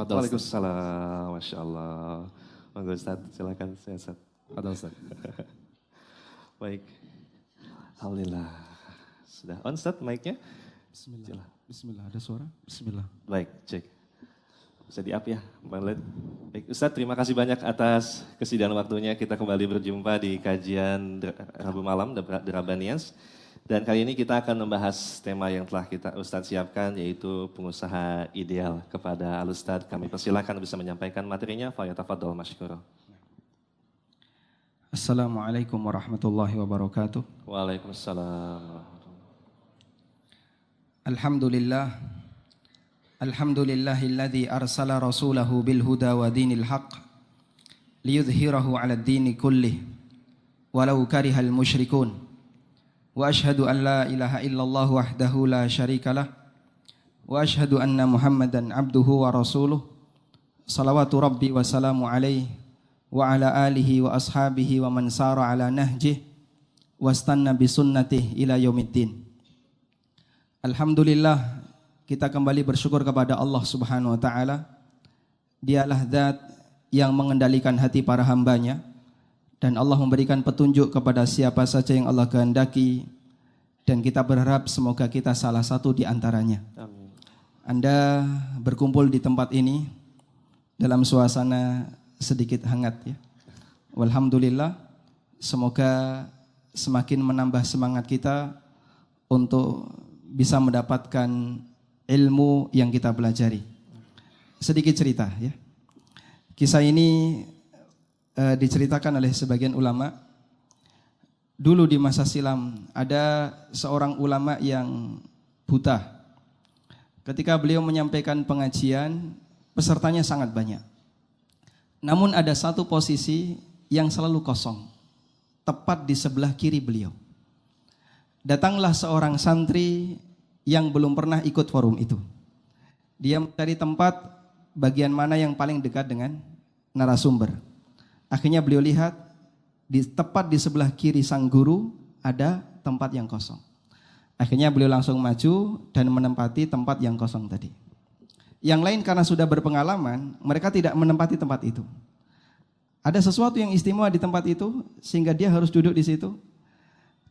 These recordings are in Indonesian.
Tafadhol, Ustaz. Waalaikumsalam, Masya Allah. Monggo Ustaz, silakan Ustaz. Tafadhol, Ustaz. Baik. Alhamdulillah. Sudah on Ustaz mic-nya? Bismillah. Bismillah, ada suara? Bismillah. Baik, cek. Bisa di-up ya, Bang Led. Baik, Ustaz, terima kasih banyak atas kesediaan waktunya. Kita kembali berjumpa di kajian Rabu malam, The Rabbanians. Dan kali ini kita akan membahas tema yang telah Ustaz siapkan, yaitu pengusaha ideal. Kepada Al-Ustaz, kami persilakan bisa menyampaikan materinya. Falyatafadhol masykurah. Assalamualaikum warahmatullahi wabarakatuh. Waalaikumsalam. Alhamdulillah. Alhamdulillahilladzi arsala rasulahu bil huda wa dinil haqq liyudhhirahu 'ala ad-dini kullih walau karihal musyrikun. Wa ashhadu an la ilaha illallah wahdahu la syarikalah wa ashhadu anna Muhammadan abduhu wa rasuluh. Salawatu rabbi wa salamu alaihi wa ala alihi wa ashabihi wa man sara ala nahjih wastanna bi sunnatih ila yaumiddin. Alhamdulillah, kita kembali bersyukur kepada Allah Subhanahu wa taala. Dialah zat yang mengendalikan hati para hambanya, dan Allah memberikan petunjuk kepada siapa saja yang Allah kehendaki, dan kita berharap semoga kita salah satu di antaranya. Amin. Anda berkumpul di tempat ini dalam suasana sedikit hangat ya. Walhamdulillah, semoga semakin menambah semangat kita untuk bisa mendapatkan ilmu yang kita pelajari. Sedikit cerita ya. Kisah ini diceritakan oleh sebagian ulama. Dulu di masa silam ada seorang ulama yang buta. Ketika beliau menyampaikan pengajian, pesertanya sangat banyak. Namun ada satu posisi yang selalu kosong, tepat di sebelah kiri beliau. Datanglah seorang santri yang belum pernah ikut forum itu. Dia mencari tempat bagian mana yang paling dekat dengan narasumber. Akhirnya beliau lihat tepat di sebelah kiri sang guru ada tempat yang kosong. Akhirnya beliau langsung maju dan menempati tempat yang kosong tadi. Yang lain karena sudah berpengalaman, mereka tidak menempati tempat itu. Ada sesuatu yang istimewa di tempat itu sehingga dia harus duduk di situ.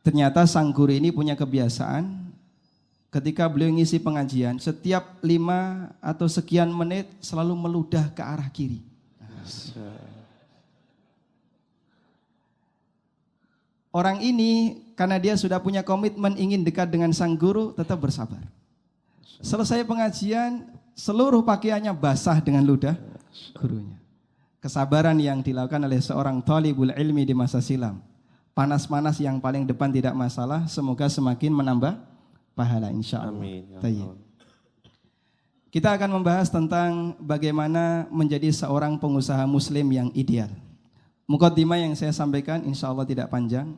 Ternyata sang guru ini punya kebiasaan ketika beliau ngisi pengajian, setiap 5 atau sekian menit selalu meludah ke arah kiri. Orang ini karena dia sudah punya komitmen ingin dekat dengan sang guru, tetap bersabar. Selesai pengajian, seluruh pakaiannya basah dengan ludah gurunya. Kesabaran yang dilakukan oleh seorang thalibul ilmi di masa silam. Panas-panas yang paling depan tidak masalah, semoga semakin menambah pahala insyaallah. Amin. Ya. Kita akan membahas tentang bagaimana menjadi seorang pengusaha muslim yang ideal. Mukaddimah yang saya sampaikan insyaallah tidak panjang,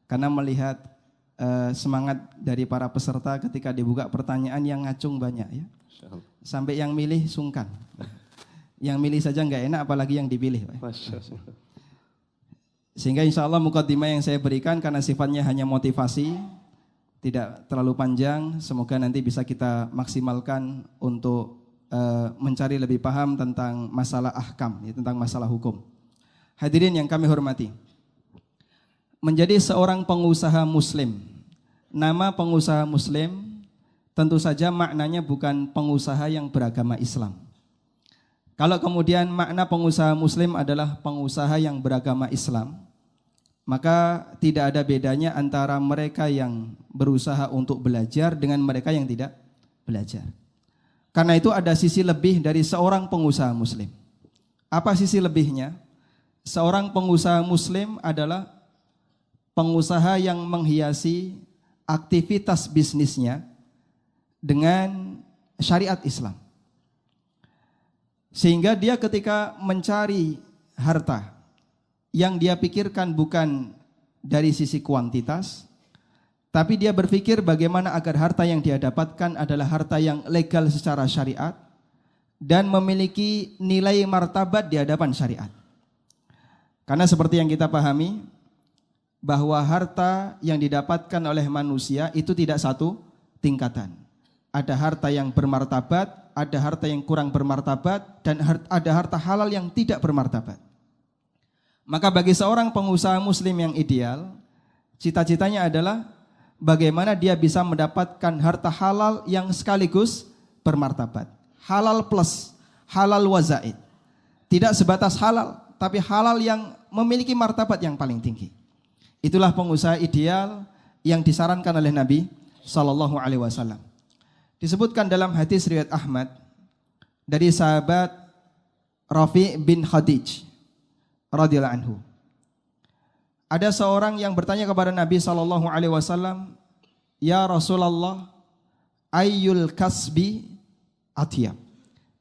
karena melihat semangat dari para peserta ketika dibuka pertanyaan yang ngacung banyak ya. Sampai yang milih sungkan. Yang milih saja nggak enak apalagi yang dipilih. Sehingga insya Allah mukaddimah yang saya berikan karena sifatnya hanya motivasi, tidak terlalu panjang, semoga nanti bisa kita maksimalkan untuk mencari lebih paham tentang masalah ahkam, ya, tentang masalah hukum. Hadirin yang kami hormati, menjadi seorang pengusaha muslim, nama pengusaha muslim tentu saja maknanya bukan pengusaha yang beragama Islam. Kalau kemudian makna pengusaha muslim adalah pengusaha yang beragama Islam, maka tidak ada bedanya antara mereka yang berusaha untuk belajar dengan mereka yang tidak belajar. Karena itu ada sisi lebih dari seorang pengusaha muslim. Apa sisi lebihnya? Seorang pengusaha muslim adalah pengusaha yang menghiasi aktivitas bisnisnya dengan syariat Islam. Sehingga dia ketika mencari harta, yang dia pikirkan bukan dari sisi kuantitas, tapi dia berpikir bagaimana agar harta yang dia dapatkan adalah harta yang legal secara syariat dan memiliki nilai martabat di hadapan syariat. Karena seperti yang kita pahami, bahwa harta yang didapatkan oleh manusia itu tidak satu tingkatan. ada harta yang bermartabat, ada harta yang kurang bermartabat, dan ada harta halal yang tidak bermartabat. Maka bagi seorang pengusaha muslim yang ideal, cita-citanya adalah bagaimana dia bisa mendapatkan harta halal yang sekaligus bermartabat. Halal plus, halal wazaid. Tidak sebatas halal, tapi halal yang memiliki martabat yang paling tinggi. Itulah pengusaha ideal yang disarankan oleh Nabi Sallallahu Alaihi Wasallam. Disebutkan dalam hadis riwayat Ahmad dari sahabat Rafi bin Khadij radhiyallahu anhu. Ada seorang yang bertanya kepada Nabi Sallallahu Alaihi Wasallam, ya Rasulullah, ayyul kasbi atyab.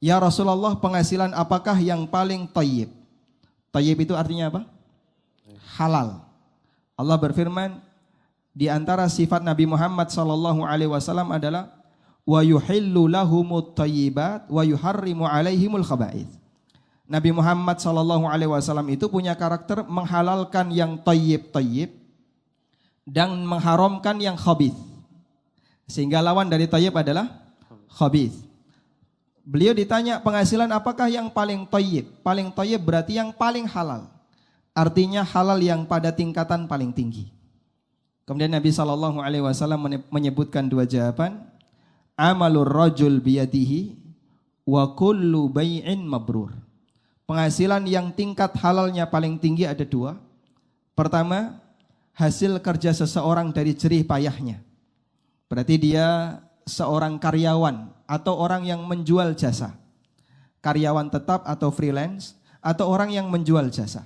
Ya Rasulullah, penghasilan apakah yang paling thayyib? Thayyib itu artinya apa? Halal. Allah berfirman, di antara sifat Nabi Muhammad Sallallahu Alaihi Wasallam adalah wa yuhillu lahumut thayyibat wa yuharrimu alaihimul khaba'ith. Nabi Muhammad Sallallahu Alaihi Wasallam itu punya karakter menghalalkan yang thayyib dan mengharamkan yang khabith. Sehingga lawan dari thayyib adalah khabith. Beliau ditanya penghasilan apakah yang paling thayyib? Paling thayyib berarti yang paling halal. Artinya halal yang pada tingkatan paling tinggi. Kemudian Nabi Sallallahu Alaihi Wasallam menyebutkan dua jawaban. Amalur rajul biyadihi wa kullu bai'in mabrur. Penghasilan yang tingkat halalnya paling tinggi ada dua. Pertama, hasil kerja seseorang dari jerih payahnya. Berarti dia seorang karyawan atau orang yang menjual jasa. Karyawan tetap atau freelance atau orang yang menjual jasa.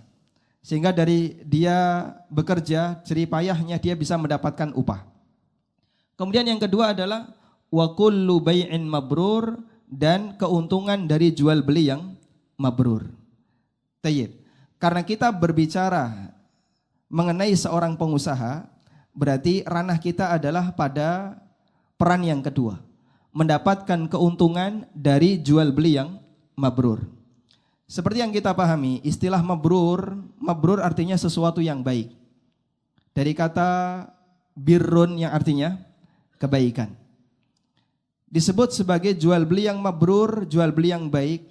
Sehingga dari dia bekerja, jerih payahnya dia bisa mendapatkan upah. Kemudian yang kedua adalah wa kullu bai'in mabrur, dan keuntungan dari jual beli yang mabrur. Tayyib. Karena kita berbicara mengenai seorang pengusaha, berarti ranah kita adalah pada peran yang kedua, mendapatkan keuntungan dari jual beli yang mabrur. Seperti yang kita pahami, istilah mabrur artinya sesuatu yang baik. Dari kata birrun yang artinya kebaikan. Disebut sebagai jual beli yang mabrur, jual beli yang baik,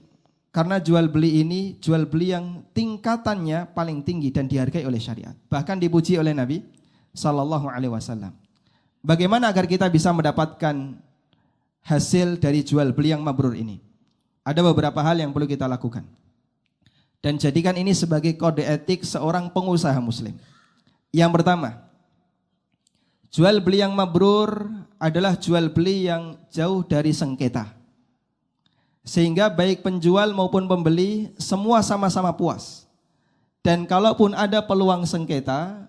karena jual beli ini jual beli yang tingkatannya paling tinggi dan dihargai oleh syariat. Bahkan dipuji oleh Nabi Sallallahu Alaihi Wasallam. Bagaimana agar kita bisa mendapatkan hasil dari jual beli yang mabrur ini? Ada beberapa hal yang perlu kita lakukan. Dan jadikan ini sebagai kode etik seorang pengusaha muslim. Yang pertama, jual beli yang mabrur adalah jual beli yang jauh dari sengketa. Sehingga baik penjual maupun pembeli semua sama-sama puas. Dan kalaupun ada peluang sengketa,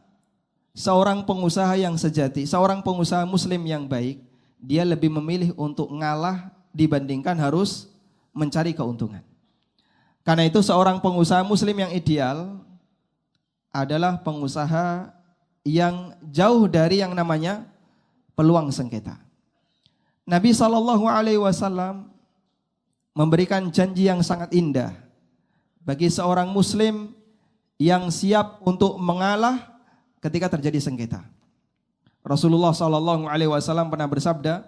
seorang pengusaha yang sejati, seorang pengusaha muslim yang baik, dia lebih memilih untuk ngalah dibandingkan harus mencari keuntungan. Karena itu seorang pengusaha muslim yang ideal adalah pengusaha yang jauh dari yang namanya peluang sengketa. Nabi Sallallahu Alaihi Wasallam memberikan janji yang sangat indah bagi seorang muslim yang siap untuk mengalah ketika terjadi sengketa. Rasulullah Sallallahu Alaihi Wasallam pernah bersabda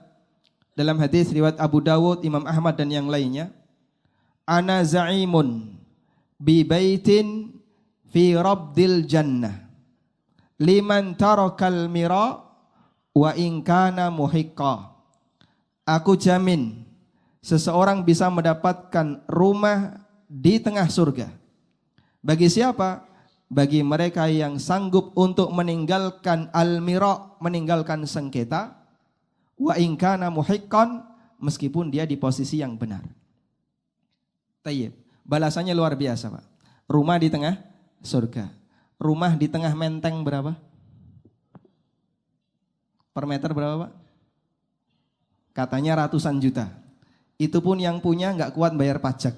dalam hadis riwayat Abu Dawud, Imam Ahmad dan yang lainnya, ana za'imun bi baitin fi rabdil jannah liman tarakal mira wa in kana muhiqqa. Aku jamin seseorang bisa mendapatkan rumah di tengah surga. Bagi siapa? Bagi mereka yang sanggup untuk meninggalkan al-mira, meninggalkan sengketa, wa in kana muhiqqan, meskipun dia di posisi yang benar. Tayyib. Balasannya luar biasa, Pak. Rumah di tengah surga. Rumah di tengah menteng berapa? Per meter berapa, Pak? Katanya ratusan juta. Itu pun yang punya nggak kuat bayar pajak.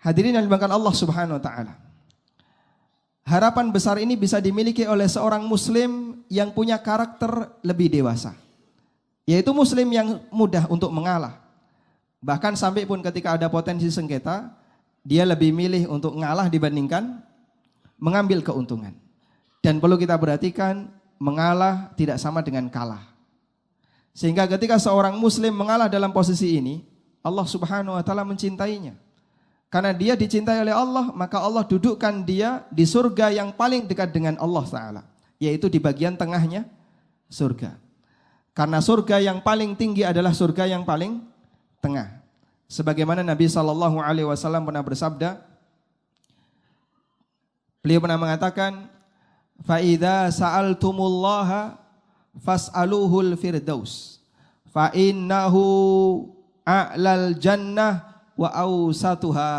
Hadirin yang dimuliakan Allah Subhanahu wa taala. Harapan besar ini bisa dimiliki oleh seorang muslim yang punya karakter lebih dewasa. Yaitu muslim yang mudah untuk mengalah. Bahkan sampai pun ketika ada potensi sengketa, dia lebih milih untuk ngalah dibandingkan mengambil keuntungan. Dan perlu kita perhatikan, mengalah tidak sama dengan kalah. Sehingga ketika seorang muslim mengalah dalam posisi ini, Allah Subhanahu wa taala mencintainya. Karena dia dicintai oleh Allah, maka Allah dudukkan dia di surga yang paling dekat dengan Allah Ta'ala, yaitu di bagian tengahnya surga. Karena surga yang paling tinggi adalah surga yang paling tengah. Sebagaimana Nabi SAW pernah bersabda, beliau pernah mengatakan, فَإِذَا سَأَلْتُمُاللَّهَ فَاسْأَلُوهُ الْفِرْدَوْسِ فَإِنَّهُ أَعْلَى الْجَنَّةِ وَأَوْسَطُهَا.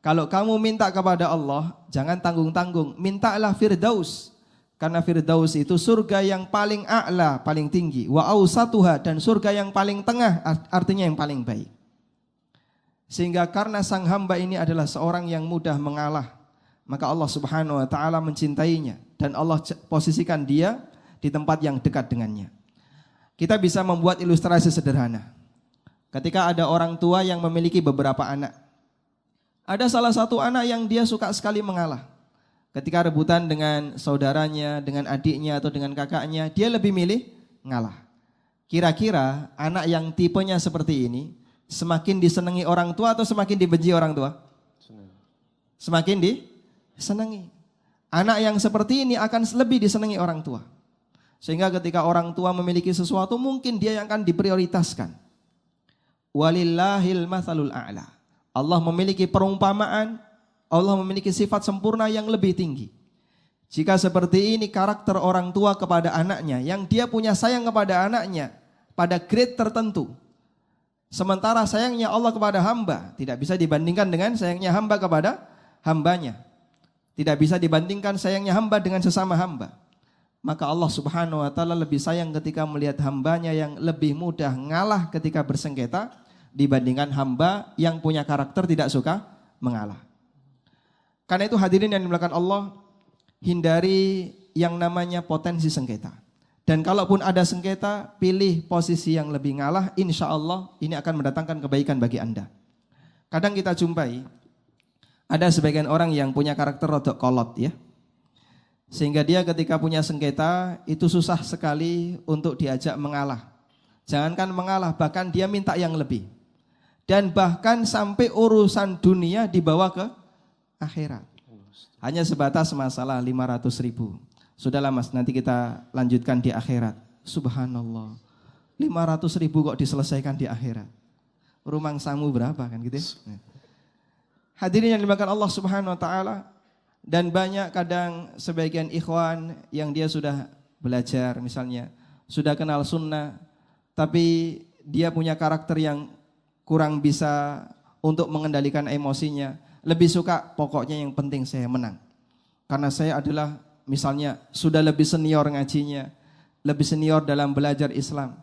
Kalau kamu minta kepada Allah, jangan tanggung-tanggung, mintalah Firdaus. Karena Firdaus itu surga yang paling a'la, paling tinggi. Wa awsatuha, dan surga yang paling tengah, artinya yang paling baik. Sehingga karena sang hamba ini adalah seorang yang mudah mengalah, maka Allah Subhanahu wa taala mencintainya dan Allah posisikan dia di tempat yang dekat dengannya. Kita bisa membuat ilustrasi sederhana. Ketika ada orang tua yang memiliki beberapa anak, ada salah satu anak yang dia suka sekali mengalah. Ketika rebutan dengan saudaranya, dengan adiknya atau dengan kakaknya, dia lebih milih ngalah. Kira-kira anak yang tipenya seperti ini semakin disenangi orang tua atau semakin dibenci orang tua? Semakin disenangi. Anak yang seperti ini akan lebih disenangi orang tua. Sehingga ketika orang tua memiliki sesuatu, mungkin dia yang akan diprioritaskan. Walillahil matsalul a'la. Allah memiliki perumpamaan, Allah memiliki sifat sempurna yang lebih tinggi. Jika seperti ini karakter orang tua kepada anaknya, yang dia punya sayang kepada anaknya pada grade tertentu. Sementara sayangnya Allah kepada hamba tidak bisa dibandingkan dengan sayangnya hamba kepada hambanya. Tidak bisa dibandingkan sayangnya hamba dengan sesama hamba. Maka Allah Subhanahu wa taala lebih sayang ketika melihat hambanya yang lebih mudah ngalah ketika bersengketa dibandingkan hamba yang punya karakter tidak suka mengalah. Karena itu hadirin yang dimuliakan Allah, hindari yang namanya potensi sengketa. Dan kalaupun ada sengketa, pilih posisi yang lebih ngalah, insya Allah ini akan mendatangkan kebaikan bagi Anda. Kadang kita jumpai ada sebagian orang yang punya karakter rodok kolot ya. Sehingga dia ketika punya sengketa itu susah sekali untuk diajak mengalah. Jangankan mengalah, bahkan dia minta yang lebih. Dan bahkan sampai urusan dunia dibawa ke akhirat. Hanya sebatas masalah 500.000. Sudahlah mas, nanti kita lanjutkan di akhirat. Subhanallah, 500.000 kok diselesaikan di akhirat. Rumangsamu berapa kan gitu ya? Hadirin yang dimuliakan Allah Subhanahu wa taala. Dan banyak kadang sebagian ikhwan yang dia sudah belajar misalnya, sudah kenal sunnah, tapi dia punya karakter yang kurang bisa untuk mengendalikan emosinya. Lebih suka pokoknya yang penting saya menang. Karena saya adalah misalnya sudah lebih senior ngajinya, lebih senior dalam belajar Islam.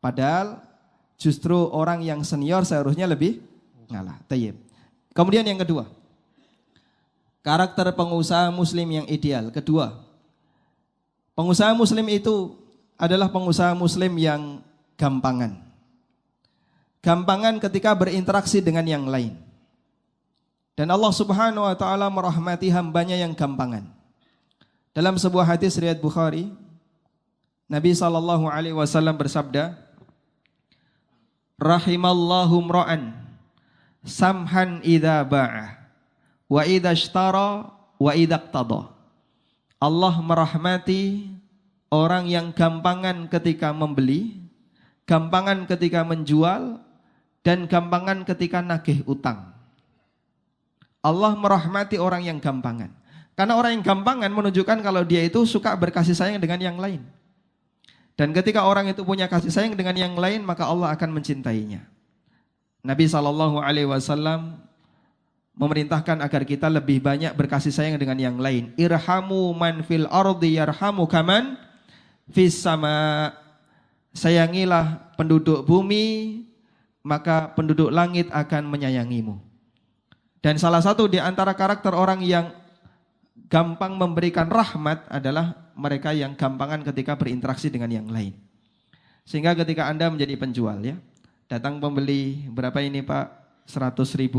Padahal justru orang yang senior seharusnya lebih ngalah. Tayyib. Kemudian yang kedua, karakter pengusaha muslim yang ideal. Kedua, pengusaha muslim itu adalah pengusaha muslim yang gampangan. Gampangan ketika berinteraksi dengan yang lain. Dan Allah Subhanahu wa taala merahmati hambanya yang gampangan. Dalam sebuah hadis riwayat Bukhari, Nabi SAW bersabda, rahimallahu mra'an samhan idza ba'a wa idza ishtara wa idza iqtada. Allah merahmati orang yang gampangan ketika membeli, gampangan ketika menjual, dan gampangan ketika nagih utang. Allah merahmati orang yang gampangan. Karena orang yang gampangan menunjukkan kalau dia itu suka berkasih sayang dengan yang lain. Dan ketika orang itu punya kasih sayang dengan yang lain, maka Allah akan mencintainya. Nabi SAW memerintahkan agar kita lebih banyak berkasih sayang dengan yang lain. Irhamu man fil ardi yarhamu kaman fis sama. Sayangilah penduduk bumi, maka penduduk langit akan menyayangimu. Dan salah satu di antara karakter orang yang gampang memberikan rahmat adalah mereka yang gampangan ketika berinteraksi dengan yang lain. Sehingga ketika Anda menjadi penjual ya, datang pembeli, berapa ini Pak? 100.000.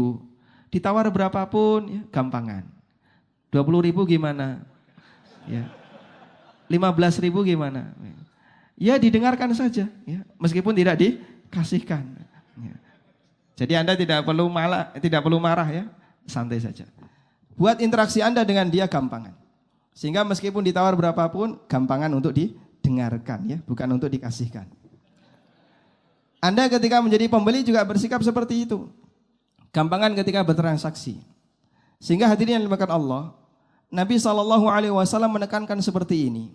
Ditawar berapapun ya, gampangan. 20.000 gimana? Ya. 15.000 gimana? Ya didengarkan saja, ya, meskipun tidak dikasihkan. Ya. Jadi Anda tidak perlu marah ya, santai saja. Buat interaksi Anda dengan dia gampangan. Sehingga meskipun ditawar berapapun, gampangan untuk didengarkan ya, bukan untuk dikasihkan. Anda ketika menjadi pembeli juga bersikap seperti itu. Gampangan ketika bertransaksi. Sehingga hadirin yang dimuliakan Allah, Nabi SAW menekankan seperti ini.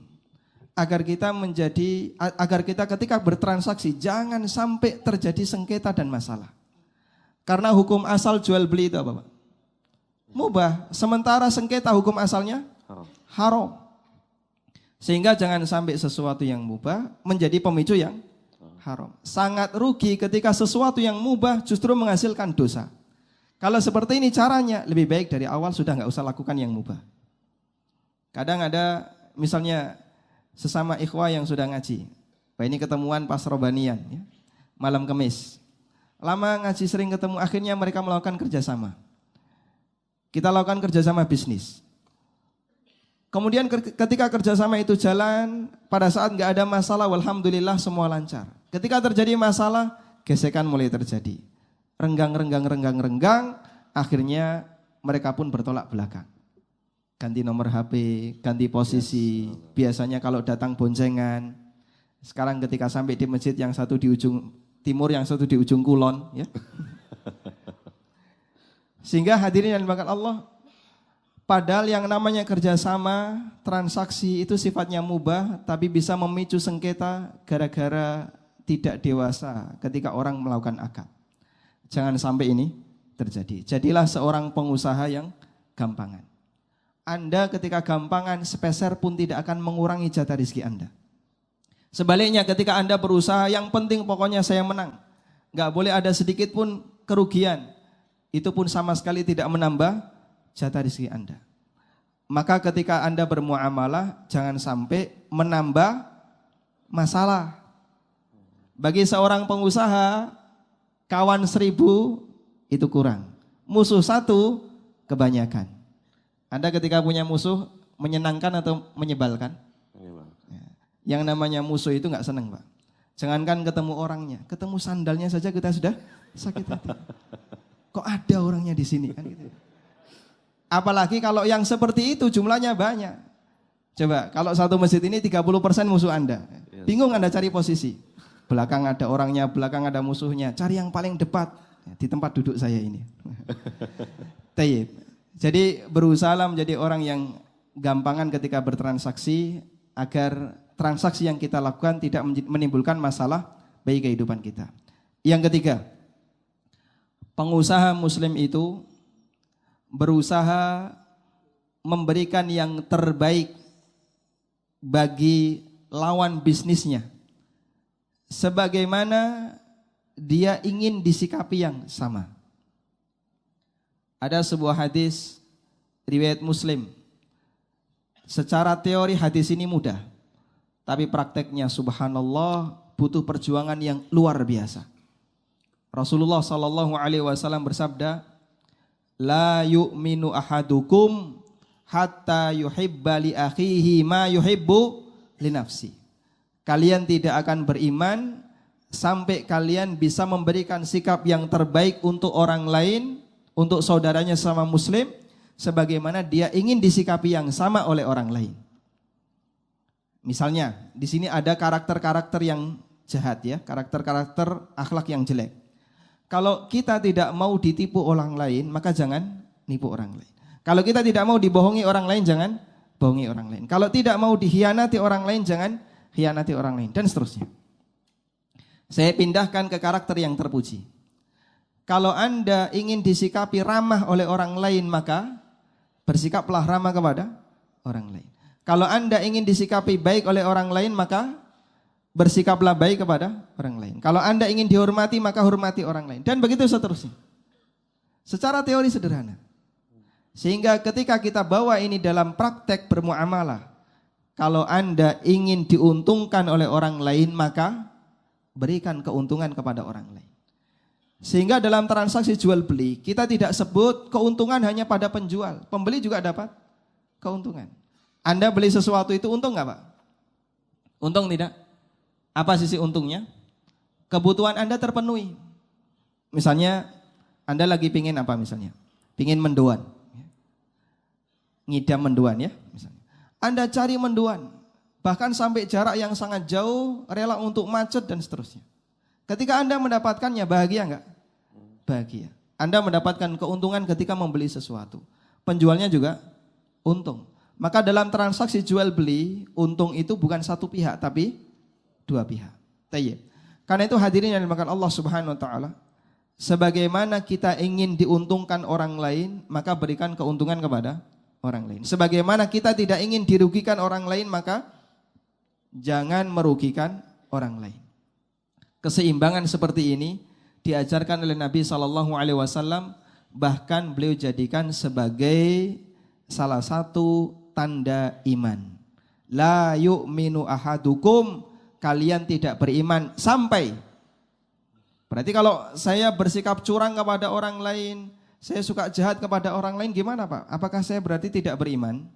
Agar kita ketika bertransaksi jangan sampai terjadi sengketa dan masalah. Karena hukum asal jual beli itu apa Pak? Mubah. Sementara sengketa hukum asalnya haram. Sehingga jangan sampai sesuatu yang mubah menjadi pemicu yang haram. Sangat rugi ketika sesuatu yang mubah justru menghasilkan dosa. Kalau seperti ini caranya, lebih baik dari awal sudah nggak usah lakukan yang mubah. Kadang ada misalnya sesama ikhwah yang sudah ngaji. Pak ini ketemuan pas Robanian, ya, malam Kemis. Lama ngaji sering ketemu, akhirnya mereka melakukan kerjasama. Kita lakukan kerjasama bisnis. Kemudian ketika kerjasama itu jalan, pada saat nggak ada masalah, walhamdulillah semua lancar. Ketika terjadi masalah, gesekan mulai terjadi. Renggang, akhirnya mereka pun bertolak belakang. Ganti nomor HP, ganti posisi. Biasanya kalau datang boncengan. Sekarang ketika sampai di masjid yang satu di ujung timur, yang satu di ujung kulon. Ya. Sehingga hadirin yang dimuliakan Allah, padahal yang namanya kerjasama, transaksi itu sifatnya mubah, tapi bisa memicu sengketa gara-gara tidak dewasa ketika orang melakukan akad. Jangan sampai ini terjadi. Jadilah seorang pengusaha yang gampangan. Anda ketika gampangan sepeser pun tidak akan mengurangi jatah rezeki Anda. Sebaliknya ketika Anda berusaha, yang penting pokoknya saya menang. Gak boleh ada sedikit pun kerugian. Itu pun sama sekali tidak menambah jatah rezeki Anda. Maka ketika Anda bermuamalah, jangan sampai menambah masalah. Bagi seorang pengusaha, kawan 1000 itu kurang. Musuh 1 kebanyakan. Anda ketika punya musuh menyenangkan atau menyebalkan? Ya. Yang namanya musuh itu nggak senang Pak. Jangankan ketemu orangnya, ketemu sandalnya saja kita sudah sakit hati. Kok ada orangnya di sini kan gitu. Apalagi kalau yang seperti itu jumlahnya banyak. Coba kalau satu masjid ini 30% musuh Anda. Bingung Anda cari posisi. Belakang ada orangnya, belakang ada musuhnya. Cari yang paling depan di tempat duduk saya ini. Tayyib. Jadi berusaha menjadi orang yang gampangan ketika bertransaksi agar transaksi yang kita lakukan tidak menimbulkan masalah bagi kehidupan kita. Yang ketiga, pengusaha muslim itu berusaha memberikan yang terbaik bagi lawan bisnisnya. Sebagaimana dia ingin disikapi yang sama. Ada sebuah hadis riwayat Muslim. Secara teori hadis ini mudah, tapi prakteknya subhanallah butuh perjuangan yang luar biasa. Rasulullah SAW bersabda, la yu'minu ahadukum hatta yuhibba li akhihi ma yuhibbu li nafsi. Kalian tidak akan beriman sampai kalian bisa memberikan sikap yang terbaik untuk orang lain, untuk saudaranya sama muslim, sebagaimana dia ingin disikapi yang sama oleh orang lain. Misalnya, di sini ada karakter-karakter yang jahat ya, karakter-karakter akhlak yang jelek. Kalau kita tidak mau ditipu orang lain, maka jangan nipu orang lain. Kalau kita tidak mau dibohongi orang lain, jangan bohongi orang lain. Kalau tidak mau dikhianati orang lain, jangan khianati orang lain, dan seterusnya. Saya pindahkan ke karakter yang terpuji. Kalau Anda ingin disikapi ramah oleh orang lain, maka bersikaplah ramah kepada orang lain. Kalau Anda ingin disikapi baik oleh orang lain, maka bersikaplah baik kepada orang lain. Kalau Anda ingin dihormati, maka hormati orang lain. Dan begitu seterusnya. Secara teori sederhana. Sehingga ketika kita bawa ini dalam praktek bermuamalah, kalau Anda ingin diuntungkan oleh orang lain, maka berikan keuntungan kepada orang lain. Sehingga dalam transaksi jual beli, kita tidak sebut keuntungan hanya pada penjual. Pembeli juga dapat keuntungan. Anda beli sesuatu itu untung nggak Pak? Untung tidak? Apa sisi untungnya? Kebutuhan Anda terpenuhi. Misalnya Anda lagi pingin apa misalnya? Pingin mendoan. Ngidam mendoan ya misalnya. Anda cari mendoan. Bahkan sampai jarak yang sangat jauh, rela untuk macet dan seterusnya. Ketika Anda mendapatkannya, bahagia enggak? Bahagia. Anda mendapatkan keuntungan ketika membeli sesuatu. Penjualnya juga untung. Maka dalam transaksi jual beli, untung itu bukan satu pihak tapi dua pihak. Tayyib. Karena itu hadirin yang dimakan Allah Subhanahu wa taala, sebagaimana kita ingin diuntungkan orang lain, maka berikan keuntungan kepada orang lain. Sebagaimana kita tidak ingin dirugikan orang lain, maka jangan merugikan orang lain. Keseimbangan seperti ini diajarkan oleh Nabi SAW, bahkan beliau jadikan sebagai salah satu tanda iman. La yu'minu ahadukum, kalian tidak beriman sampai. Berarti kalau saya bersikap curang kepada orang lain, saya suka jahat kepada orang lain, gimana Pak? Apakah saya berarti tidak beriman?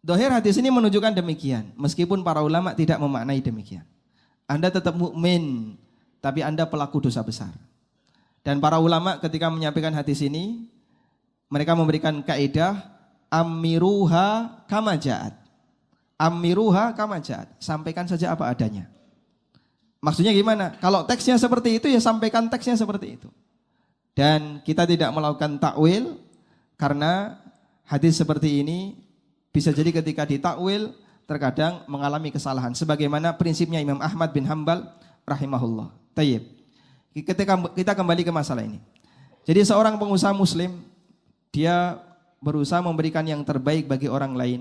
Dohir hadis ini menunjukkan demikian, meskipun para ulama tidak memaknai demikian. Anda tetap mukmin, tapi Anda pelaku dosa besar. Dan para ulama ketika menyampaikan hadis ini, mereka memberikan kaidah amiruha kama ja'at. Amiruha kama ja'at. Sampaikan saja apa adanya. Maksudnya gimana? Kalau teksnya seperti itu, ya sampaikan teksnya seperti itu. Dan kita tidak melakukan takwil, karena hadis seperti ini bisa jadi ketika ditakwil terkadang mengalami kesalahan. Sebagaimana prinsipnya Imam Ahmad bin Hanbal rahimahullah. Tayyib. Ketika kita kembali ke masalah ini. Jadi seorang pengusaha muslim, dia berusaha memberikan yang terbaik bagi orang lain,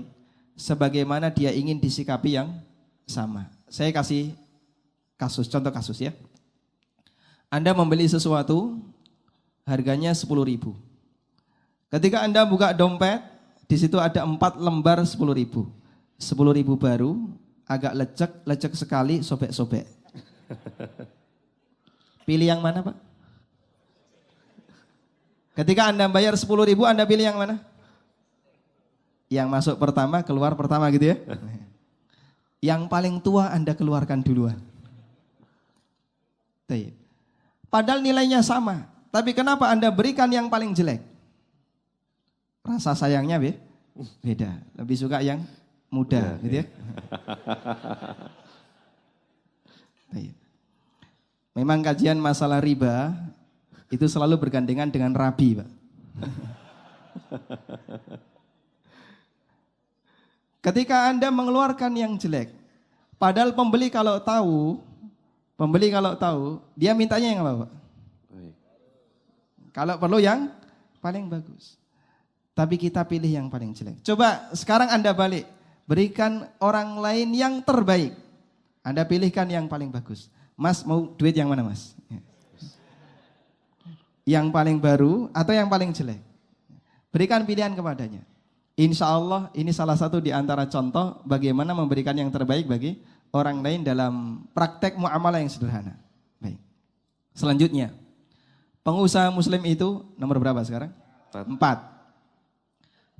sebagaimana dia ingin disikapi yang sama. Saya kasih contoh kasus ya. Anda membeli sesuatu, harganya 10.000. Ketika Anda buka dompet, di situ ada 4 lembar 10.000. 10.000 baru, agak lecek sekali, sobek-sobek. Pilih yang mana Pak? Ketika Anda bayar 10.000, Anda pilih yang mana? Yang masuk pertama, keluar pertama gitu ya. Yang paling tua Anda keluarkan duluan. Padahal nilainya sama, tapi kenapa Anda berikan yang paling jelek? Rasa sayangnya beda. Lebih suka yang muda gitu ya. Memang kajian masalah riba itu selalu bergandengan dengan rabi, Pak. Ketika Anda mengeluarkan yang jelek, padahal pembeli kalau tahu, dia mintanya yang apa, Pak? Kalau perlu yang paling bagus. Tapi kita pilih yang paling jelek. Coba sekarang Anda balik, berikan orang lain yang terbaik. Anda pilihkan yang paling bagus. Mas mau duit yang mana Mas? Yang paling baru atau yang paling jelek? Berikan pilihan kepadanya. Insya Allah ini salah satu di antara contoh bagaimana memberikan yang terbaik bagi orang lain dalam praktek muamalah yang sederhana. Baik. Selanjutnya, pengusaha muslim itu nomor berapa sekarang? 4.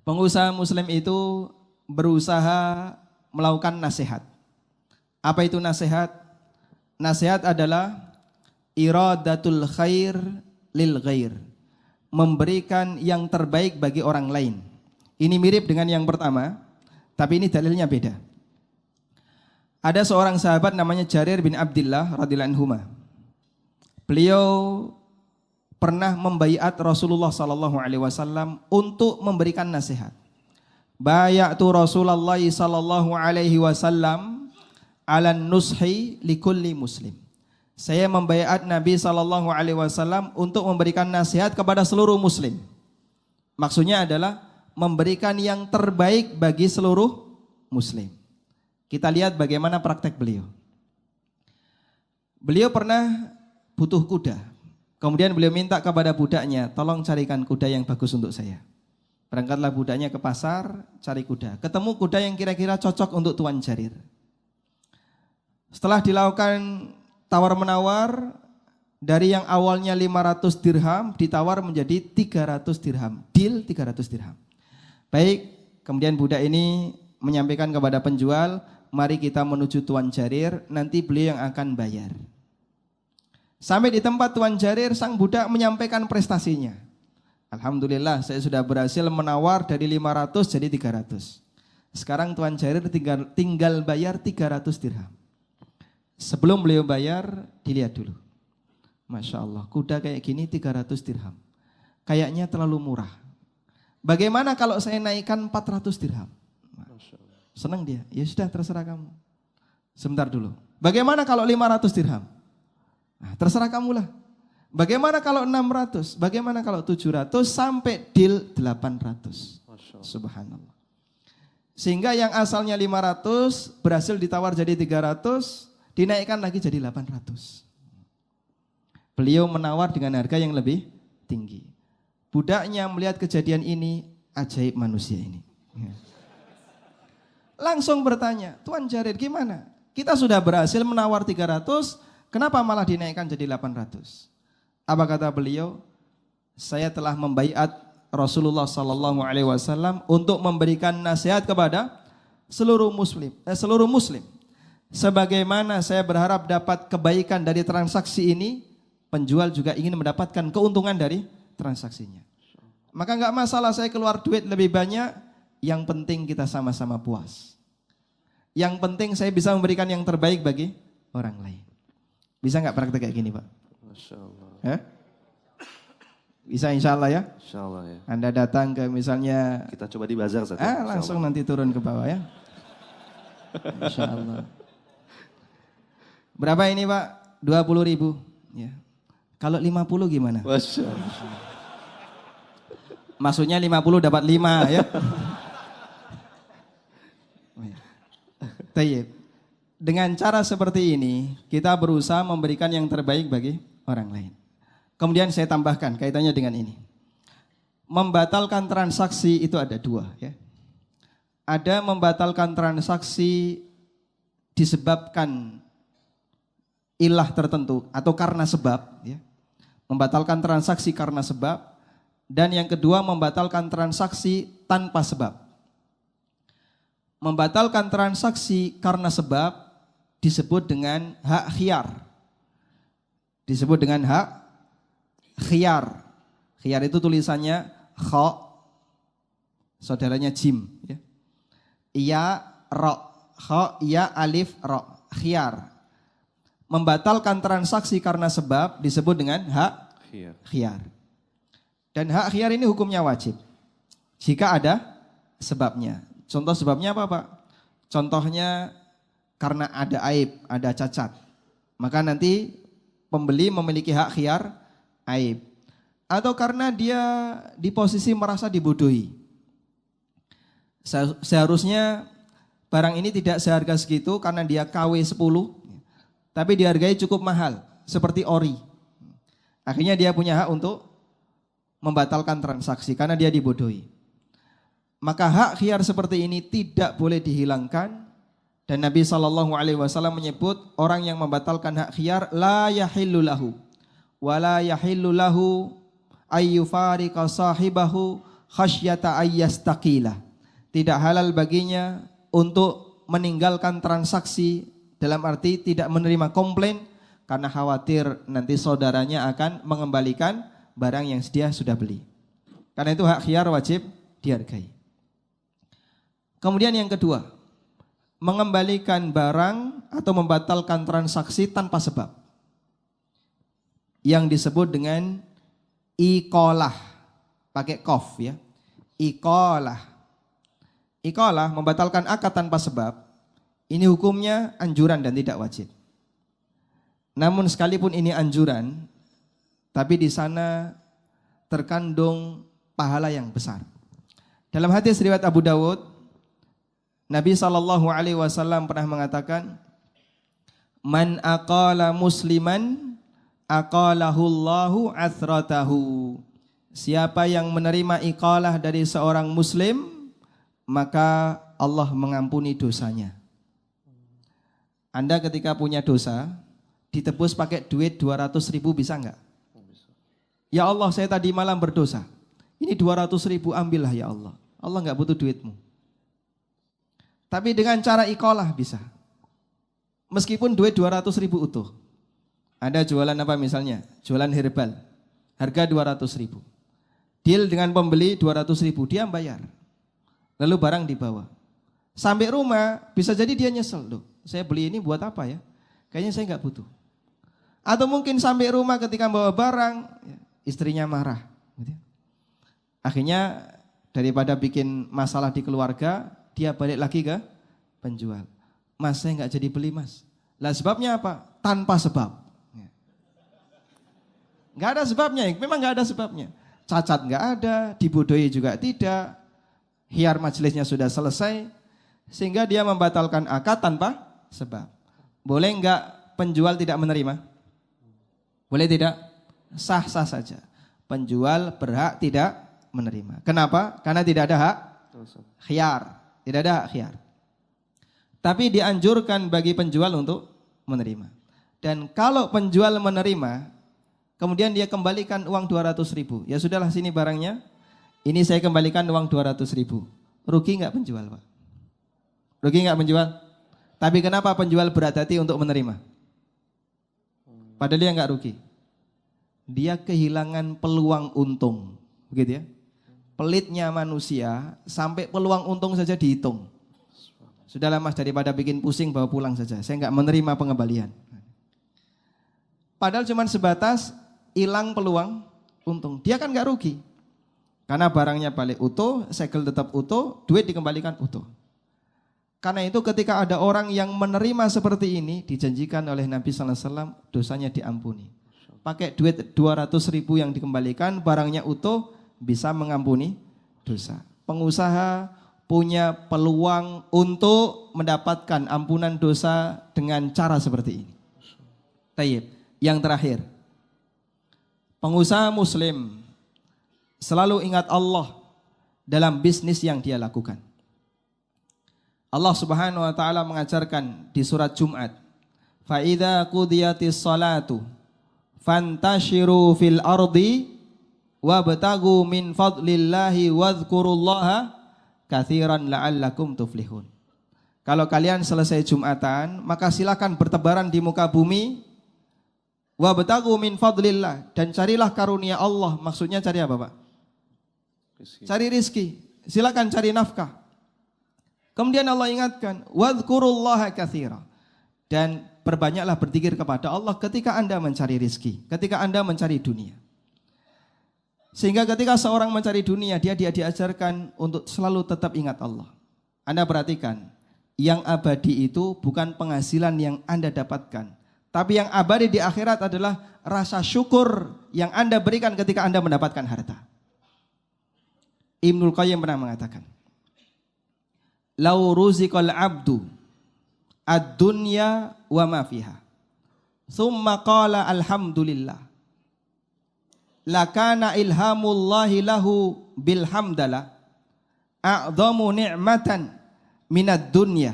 Pengusaha muslim itu berusaha melakukan nasihat. Apa itu nasihat? Nasihat adalah iradatul khair lil ghair. Memberikan yang terbaik bagi orang lain. Ini mirip dengan yang pertama, tapi ini dalilnya beda. Ada seorang sahabat namanya Jarir bin Abdullah radhiyallahu anhu. Beliau pernah membaiat Rasulullah sallallahu alaihi wasallam untuk memberikan nasihat. Bayatu Rasulullah sallallahu alaihi wasallam ala nushi likulli muslim. Saya membaiat Nabi sallallahu alaihi wasallam untuk memberikan nasihat kepada seluruh muslim. Maksudnya adalah memberikan yang terbaik bagi seluruh muslim. Kita lihat bagaimana praktek beliau. Beliau pernah butuh kuda. Kemudian beliau minta kepada budaknya, tolong carikan kuda yang bagus untuk saya. Berangkatlah budaknya ke pasar, cari kuda. Ketemu kuda yang kira-kira cocok untuk Tuan Jarir. Setelah dilakukan tawar-menawar, dari yang awalnya 500 dirham ditawar menjadi 300 dirham. Deal 300 dirham. Baik, kemudian budak ini menyampaikan kepada penjual, mari kita menuju Tuan Jarir, nanti beliau yang akan bayar. Sampai di tempat Tuan Jarir, sang budak menyampaikan prestasinya. Alhamdulillah, saya sudah berhasil menawar dari 500 jadi 300. Sekarang Tuan Jarir tinggal bayar 300 dirham. Sebelum beliau bayar, dilihat dulu. Masya Allah, kuda kayak gini 300 dirham. Kayaknya terlalu murah. Bagaimana kalau saya naikkan 400 dirham? Senang dia, ya sudah terserah kamu. Sebentar dulu. Bagaimana kalau 500 dirham? Nah, terserah kamulah. Bagaimana kalau 600? Bagaimana kalau 700? Sampai deal 800. Subhanallah. Sehingga yang asalnya 500 berhasil ditawar jadi 300, dinaikkan lagi jadi 800. Beliau menawar dengan harga yang lebih tinggi. Budaknya melihat kejadian ini, ajaib manusia ini. Langsung bertanya, Tuan Jarir gimana? Kita sudah berhasil menawar 300, kenapa malah dinaikkan jadi 800? Apa kata beliau? Saya telah membaiat Rasulullah SAW untuk memberikan nasihat kepada seluruh muslim. Sebagaimana saya berharap dapat kebaikan dari transaksi ini, penjual juga ingin mendapatkan keuntungan dari transaksinya. Maka enggak masalah saya keluar duit lebih banyak, yang penting kita sama-sama puas. Yang penting saya bisa memberikan yang terbaik bagi orang lain. Bisa enggak praktek kayak gini, Pak? Masya Allah. Bisa insya Allah ya? Insya Allah ya. Anda datang ke misalnya, Kita coba di bazar saja. langsung nanti turun ke bawah ya. Insya Allah. Berapa ini Pak? 20.000 ya. Kalau 50 gimana? Masya Allah. Maksudnya 50 dapat 5 ya. Tayyib. Dengan cara seperti ini, kita berusaha memberikan yang terbaik bagi orang lain. Kemudian saya tambahkan kaitannya dengan ini. Membatalkan transaksi itu ada dua ya. Ada membatalkan transaksi disebabkan ilah tertentu atau karena sebab ya. Membatalkan transaksi karena sebab, dan yang kedua membatalkan transaksi tanpa sebab. Membatalkan transaksi karena sebab disebut dengan hak khiyar. Disebut dengan hak khiyar. Khiyar itu tulisannya kha, saudaranya jim ya. Iya ro, kha iya alif ro, khiyar. Membatalkan transaksi karena sebab disebut dengan hak khiyar. Dan hak khiyar ini hukumnya wajib jika ada sebabnya. Contoh sebabnya apa Pak? Contohnya karena ada aib, ada cacat. Maka nanti pembeli memiliki hak khiyar aib. Atau karena dia di posisi merasa dibodohi. Seharusnya barang ini tidak seharga segitu karena dia KW 10, tapi dihargai cukup mahal, seperti ori. Akhirnya dia punya hak untuk membatalkan transaksi karena dia dibodohi. Maka hak khiyar seperti ini tidak boleh dihilangkan, dan Nabi SAW menyebut orang yang membatalkan hak khiyar la yahillu lahu wa la yahillu lahu ayyufariqa sahibahu khasyata ayyastaqila. Tidak halal baginya untuk meninggalkan transaksi, dalam arti tidak menerima komplain karena khawatir nanti saudaranya akan mengembalikan barang yang dia sudah beli. Karena itu hak khiyar wajib dihargai. Kemudian yang kedua, mengembalikan barang atau membatalkan transaksi tanpa sebab, yang disebut dengan iqalah, pakai qaf ya. Iqalah. Iqalah membatalkan akad tanpa sebab. Ini hukumnya anjuran dan tidak wajib. Namun sekalipun ini anjuran, tapi di sana terkandung pahala yang besar. Dalam hadis riwayat Abu Dawud, Nabi SAW pernah mengatakan, man aqala musliman aqalahullahu athratahu. Siapa yang menerima iqalah dari seorang muslim, maka Allah mengampuni dosanya. Anda ketika punya dosa, ditebus pakai duit 200.000 bisa enggak? Ya Allah, saya tadi malam berdosa. Ini 200.000 ambillah ya Allah. Allah enggak butuh duitmu. Tapi dengan cara ikolah bisa. Meskipun duit 200.000 utuh. Ada jualan apa misalnya? Jualan herbal. Harga 200.000. Deal dengan pembeli 200.000, dia bayar. Lalu barang dibawa. Sampai rumah bisa jadi dia nyesel. Loh, saya beli ini buat apa ya? Kayaknya saya nggak butuh. Atau mungkin sampai rumah ketika bawa barang, istrinya marah. Akhirnya daripada bikin masalah di keluarga, dia balik lagi ke penjual. Mas, saya nggak jadi beli mas. Lah sebabnya apa? Tanpa sebab. Nggak ada sebabnya, memang nggak ada sebabnya. Cacat nggak ada, dibodohi juga tidak. Hiar majelisnya sudah selesai, sehingga dia membatalkan akad tanpa sebab. Boleh nggak penjual tidak menerima? Boleh tidak? Sah-sah saja. Penjual berhak tidak menerima. Kenapa? Karena tidak ada hak khiyar. Tidak ada hak khiyar. Tapi dianjurkan bagi penjual untuk menerima. Dan kalau penjual menerima, kemudian dia kembalikan uang 200.000. Ya sudahlah, sini barangnya. Ini saya kembalikan uang 200.000. Rugi nggak penjual, Pak? Rugi nggak penjual? Tapi kenapa penjual berat hati untuk menerima? Padahal dia nggak rugi. Dia kehilangan peluang untung. Begitu ya. Pelitnya manusia, sampai peluang untung saja dihitung. Sudahlah mas, daripada bikin pusing bawa pulang saja. Saya nggak menerima pengembalian. Padahal cuma sebatas hilang peluang untung. Dia kan nggak rugi. Karena barangnya balik utuh, segel tetap utuh, duit dikembalikan utuh. Karena itu ketika ada orang yang menerima seperti ini, dijanjikan oleh Nabi SAW, dosanya diampuni. Pakai duit 200.000 yang dikembalikan, barangnya utuh, bisa mengampuni dosa. Pengusaha punya peluang untuk mendapatkan ampunan dosa dengan cara seperti ini. Tayyib. Yang terakhir, pengusaha muslim selalu ingat Allah dalam bisnis yang dia lakukan. Allah Subhanahu wa taala mengajarkan di surat Jumat, "Fa idza qudiyatis salatu fantashiru fil ardi wabtagu min fadlillahi wadhkurullaha katsiran la'allakum tuflihun." Kalau kalian selesai Jumatan, maka silakan bertebaran di muka bumi, wabtagu min fadlillah, dan carilah karunia Allah. Maksudnya cari apa, Pak? Cari rizki. Silakan cari nafkah. Kemudian Allah ingatkan, wadhkurullaha katsira, dan perbanyaklah berzikir kepada Allah ketika Anda mencari rizki, ketika Anda mencari dunia. Sehingga ketika seorang mencari dunia, dia diajarkan untuk selalu tetap ingat Allah. Anda perhatikan, yang abadi itu bukan penghasilan yang Anda dapatkan, tapi yang abadi di akhirat adalah rasa syukur yang Anda berikan ketika Anda mendapatkan harta. Ibnul Qayyim pernah mengatakan, "Lau ruziqal abdu ad-dunya wa ma fiha, thumma qala alhamdulillah, lakana ilhamullahi lahu bilhamdalah a'dhamu ni'matan minad dunya."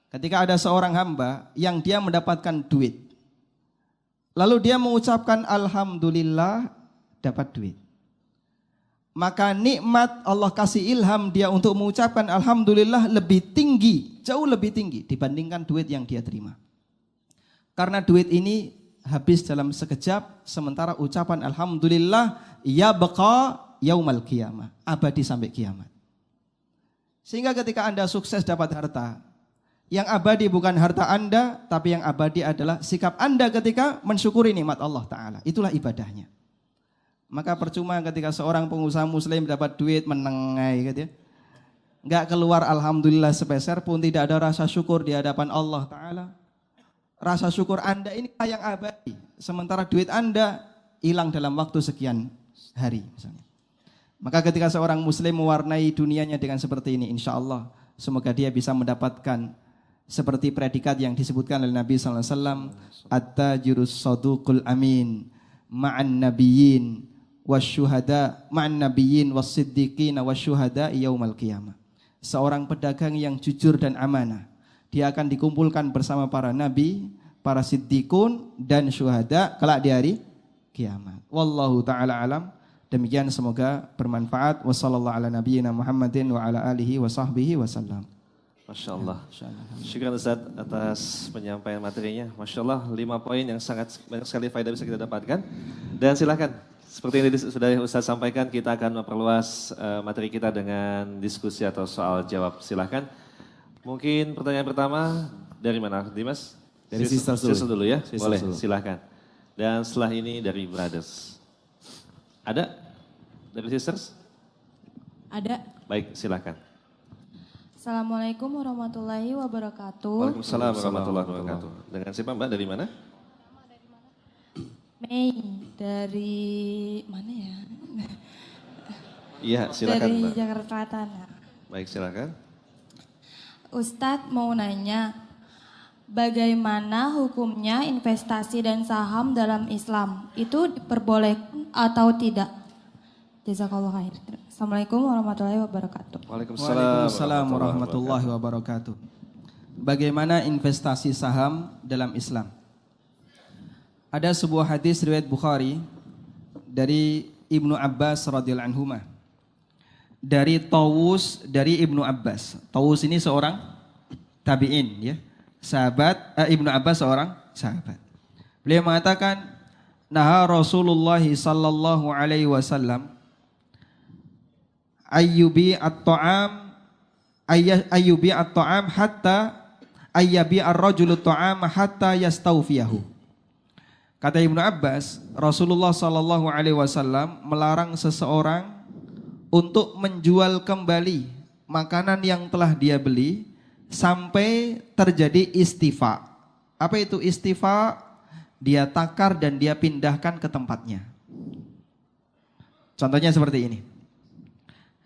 Ketika ada seorang hamba yang dia mendapatkan duit, lalu dia mengucapkan alhamdulillah, dapat duit, maka nikmat Allah kasih ilham dia untuk mengucapkan alhamdulillah lebih tinggi, jauh lebih tinggi dibandingkan duit yang dia terima. Karena duit ini habis dalam sekejap, sementara ucapan alhamdulillah ya baqa yaumal qiyamah, abadi sampai kiamat. Sehingga ketika Anda sukses dapat harta, yang abadi bukan harta Anda, tapi yang abadi adalah sikap Anda ketika mensyukuri nikmat Allah Ta'ala. Itulah ibadahnya. Maka percuma ketika seorang pengusaha muslim dapat duit menengai gitu ya, nggak keluar alhamdulillah sepeser pun, tidak ada rasa syukur di hadapan Allah Ta'ala. Rasa syukur Anda ini yang abadi, sementara duit Anda hilang dalam waktu sekian hari misalnya. Maka ketika seorang muslim mewarnai dunianya dengan seperti ini, insya Allah semoga dia bisa mendapatkan seperti predikat yang disebutkan oleh Nabi SAW, at-tajirus saduqul amin ma'an nabiyyin wasyuhada ma'an nabiyyin wassiddiqin wasyuhada yaumal qiyamah. Seorang pedagang yang jujur dan amanah, dia akan dikumpulkan bersama para nabi, para siddiqun dan syuhada kelak di hari kiamat. Wallahu taala alam. Demikian, semoga bermanfaat. Wassallallahu ala nabiyyina Muhammadin wa ala alihi wa sahbihi wasallam. Masya Allah. Insyaallah. Syukran Ustaz atas penyampaian materinya. Masya Allah, 5 poin yang sangat banyak sekali faedah bisa kita dapatkan. Dan silakan, seperti yang sudah Ustaz sampaikan, kita akan memperluas materi kita dengan diskusi atau soal jawab. Silakan. Mungkin pertanyaan pertama dari mana, Dimas? Dari sisters dulu ya, Sisters boleh, dulu. silakan. Dan setelah ini dari brothers. Ada? Dari sisters? Ada. Baik, silakan. Assalamualaikum warahmatullahi wabarakatuh. Waalaikumsalam warahmatullahi wabarakatuh. Dengan siapa Mbak? Dari mana? Mei dari mana ya? Iya, silakan Dari Mbak. Jakarta Selatan. Baik, silakan. Ustadz mau nanya, bagaimana hukumnya investasi dan saham dalam Islam? Itu diperbolehkan atau tidak? Jazakallah khair. Assalamualaikum warahmatullahi wabarakatuh. Waalaikumsalam warahmatullahi wabarakatuh. Bagaimana investasi saham dalam Islam? Ada sebuah hadis riwayat Bukhari dari Ibnu Abbas radhiyallahu anhuma. Dari Tawus dari Ibnu Abbas. Tawus ini seorang tabi'in ya. Sahabat Ibnu Abbas seorang sahabat. Beliau mengatakan, "Naha Rasulullah sallallahu alaihi wasallam ayyubi at-ta'am hatta ayyabi ar-rajulu at-ta'am hatta yastawfiyahu." Kata Ibnu Abbas, Rasulullah sallallahu alaihi wasallam melarang seseorang untuk menjual kembali makanan yang telah dia beli sampai terjadi istifa. Apa itu istifa? Dia takar dan dia pindahkan ke tempatnya. Contohnya seperti ini.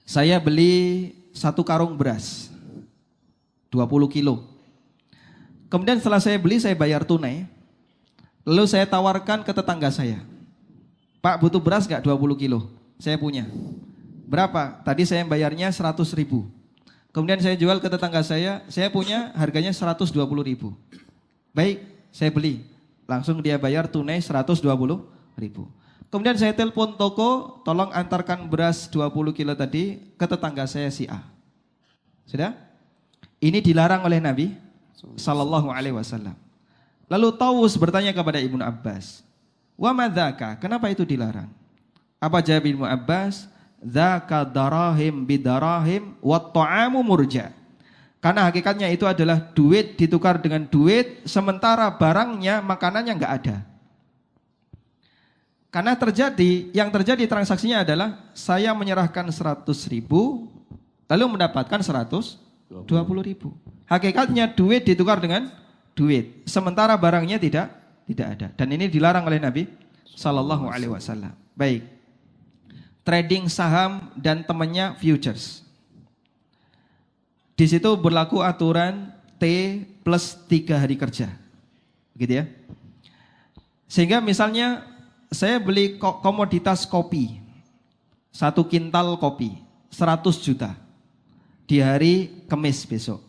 Saya beli 1 karung beras 20 kilo. Kemudian setelah saya beli, saya bayar tunai. Lalu saya tawarkan ke tetangga saya, "Pak, butuh beras gak 20 kilo? Saya punya." "Berapa?" "Tadi saya bayarnya 100 ribu. Kemudian saya jual ke tetangga saya punya harganya 120 ribu. "Baik, saya beli." Langsung dia bayar tunai 120 ribu. Kemudian saya telepon toko, "Tolong antarkan beras 20 kilo tadi ke tetangga saya si A." Sudah? Ini dilarang oleh Nabi sallallahu alaihi wasallam. Lalu Tawus bertanya kepada Ibnu Abbas, "Wa madzaka? Kenapa itu dilarang?" Apa jawab Ibnu Abbas? "Dzaka darahim bidarahim wat ta'amu murja." Karena hakikatnya itu adalah duit ditukar dengan duit, sementara barangnya, makanannya enggak ada. Karena yang terjadi transaksinya adalah saya menyerahkan 100 ribu, lalu mendapatkan 120 ribu. Hakikatnya duit ditukar dengan duit, sementara barangnya tidak ada. Dan ini dilarang oleh Nabi sallallahu alaihi wasallam. Baik. Trading saham dan temannya futures. Di situ berlaku aturan T plus 3 hari kerja. Begitu ya. Sehingga misalnya saya beli komoditas kopi, 1 kintal kopi, 100 juta di hari Kamis besok.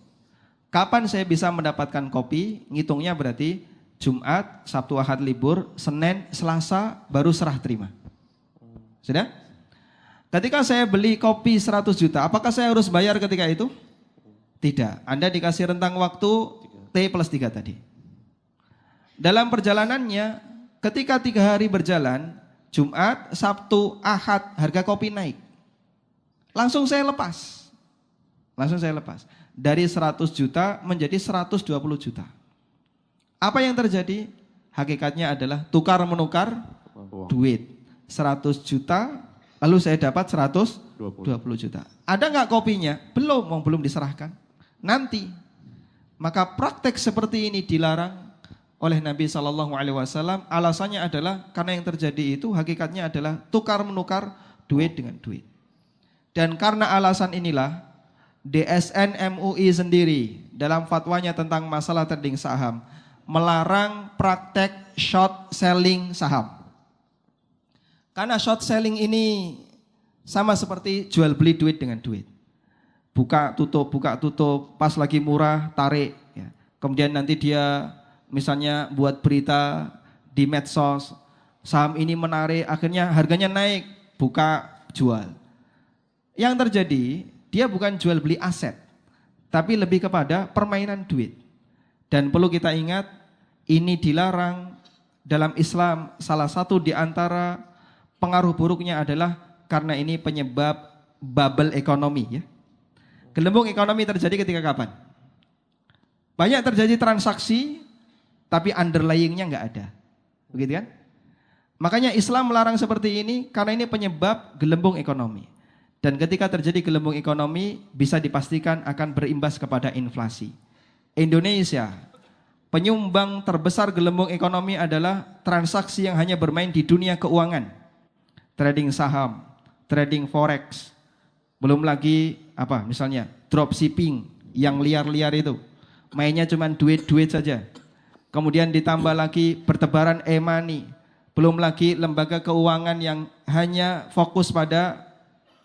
Kapan saya bisa mendapatkan kopi? Ngitungnya berarti Jumat, Sabtu, Ahad libur, Senin, Selasa baru serah terima. Sudah? Ketika saya beli kopi 100 juta, apakah saya harus bayar ketika itu? Tidak. Anda dikasih rentang waktu T plus 3 tadi. Dalam perjalanannya, ketika 3 hari berjalan, Jumat, Sabtu, Ahad, harga kopi naik. Langsung saya lepas. Dari 100 juta menjadi 120 juta. Apa yang terjadi? Hakikatnya adalah tukar menukar duit. 100 juta, lalu saya dapat 120 juta. Ada nggak kopinya? Belum diserahkan. Nanti. Maka praktek seperti ini dilarang oleh Nabi SAW. Alasannya adalah karena yang terjadi itu hakikatnya adalah tukar menukar duit dengan duit. Dan karena alasan inilah DSN MUI sendiri dalam fatwanya tentang masalah trading saham melarang praktek short selling saham. Karena short selling ini sama seperti jual beli duit dengan duit. Buka tutup, pas lagi murah tarik. Ya. Kemudian nanti dia misalnya buat berita di medsos, saham ini menarik, akhirnya harganya naik, buka jual. Yang terjadi, dia bukan jual beli aset, tapi lebih kepada permainan duit. Dan perlu kita ingat, ini dilarang dalam Islam. Salah satu di antara pengaruh buruknya adalah karena ini penyebab bubble ekonomi ya. Gelembung ekonomi terjadi ketika kapan? Banyak terjadi transaksi, tapi underlyingnya nggak ada. Begitu kan? Makanya Islam melarang seperti ini karena ini penyebab gelembung ekonomi. Dan ketika terjadi gelembung ekonomi bisa dipastikan akan berimbas kepada inflasi. Indonesia, penyumbang terbesar gelembung ekonomi adalah transaksi yang hanya bermain di dunia keuangan. Trading saham, trading forex. Belum lagi apa misalnya dropshipping yang liar-liar itu. Mainnya cuma duit-duit saja. Kemudian ditambah lagi bertebaran e-money. Belum lagi lembaga keuangan yang hanya fokus pada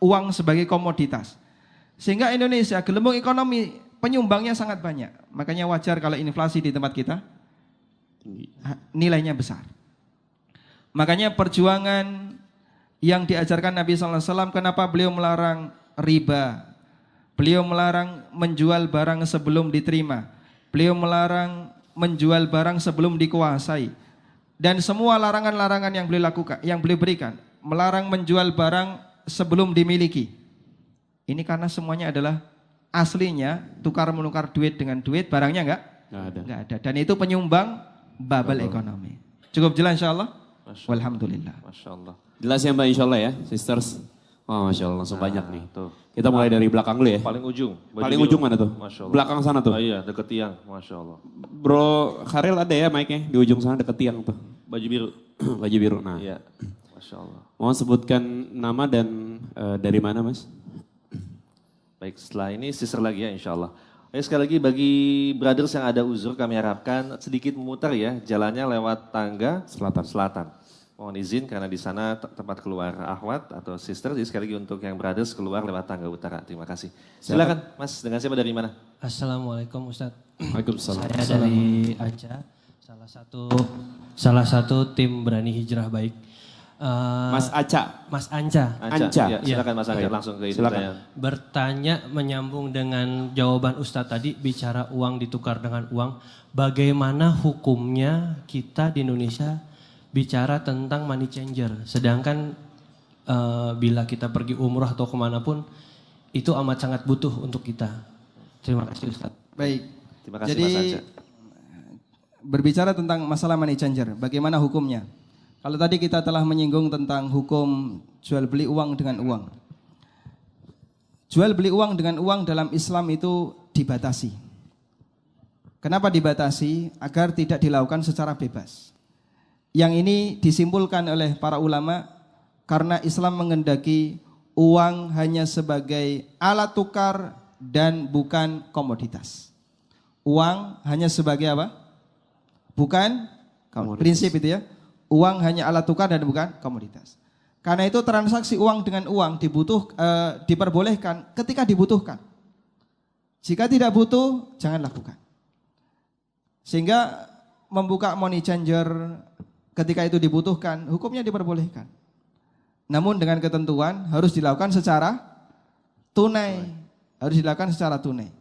uang sebagai komoditas. Sehingga Indonesia gelembung ekonomi penyumbangnya sangat banyak. Makanya wajar kalau inflasi di tempat kita nilainya besar. Makanya perjuangan yang diajarkan Nabi SAW, kenapa beliau melarang riba? Beliau melarang menjual barang sebelum diterima. Beliau melarang menjual barang sebelum dikuasai. Dan semua larangan-larangan yang beliau lakukan, yang beliau berikan, melarang menjual barang sebelum dimiliki. Ini karena semuanya adalah aslinya tukar menukar duit dengan duit, barangnya enggak ada. Dan itu penyumbang bubble ekonomi. Cukup jelas insyaallah? Walhamdulillah. Masya Allah. Jelas ya Mbak insyaallah ya, sisters. Oh, Masya Allah, langsung banyak nih. Tuh. Kita mulai dari belakang dulu ya. Paling ujung. Paling ujung mana tuh? Masya Allah. Belakang sana tuh. Oh iya, deket tiang. Masya Allah. Bro Kharil ada ya mic-nya di ujung sana deket tiang tuh. Baju biru. Baju biru. Nah. Iya. Masya Allah. Mau sebutkan nama dan dari mana Mas? Baik, setelah ini sister lagi ya insya Allah. Sekali lagi bagi brothers yang ada uzur kami harapkan sedikit memutar ya jalannya lewat tangga selatan. Mohon izin karena di sana tempat keluar akhwat atau sister. Jadi sekali lagi untuk yang brothers keluar lewat tangga utara. Terima kasih. Silakan Mas, dengan siapa dari mana? Assalamualaikum Ustadz. Waalaikumsalam. Saya dari Aceh, salah satu tim Berani Hijrah Baik. Mas Aca. Mas Anca. Anca. Ya, silakan Mas Anca langsung ke itu. Bertanya menyambung dengan jawaban Ustadz tadi, bicara uang ditukar dengan uang. Bagaimana hukumnya kita di Indonesia bicara tentang money changer, sedangkan bila kita pergi umroh atau kemanapun itu amat sangat butuh untuk kita. Terima kasih Ustaz. Baik. Terima kasih Jadi Mas Anca. berbicara tentang masalah money changer, bagaimana hukumnya? Kalau tadi kita telah menyinggung tentang hukum jual beli uang dengan uang. Jual beli uang dengan uang dalam Islam itu dibatasi. Kenapa dibatasi? Agar tidak dilakukan secara bebas. Yang ini disimpulkan oleh para ulama karena Islam menghendaki uang hanya sebagai alat tukar dan bukan komoditas. Uang hanya sebagai apa? Bukan komoditas. Prinsip itu ya. Uang hanya alat tukar dan bukan komoditas. Karena itu transaksi uang dengan uang diperbolehkan ketika dibutuhkan. Jika tidak butuh, jangan lakukan. Sehingga membuka money changer ketika itu dibutuhkan, hukumnya diperbolehkan. Namun dengan ketentuan harus dilakukan secara tunai. Harus dilakukan secara tunai.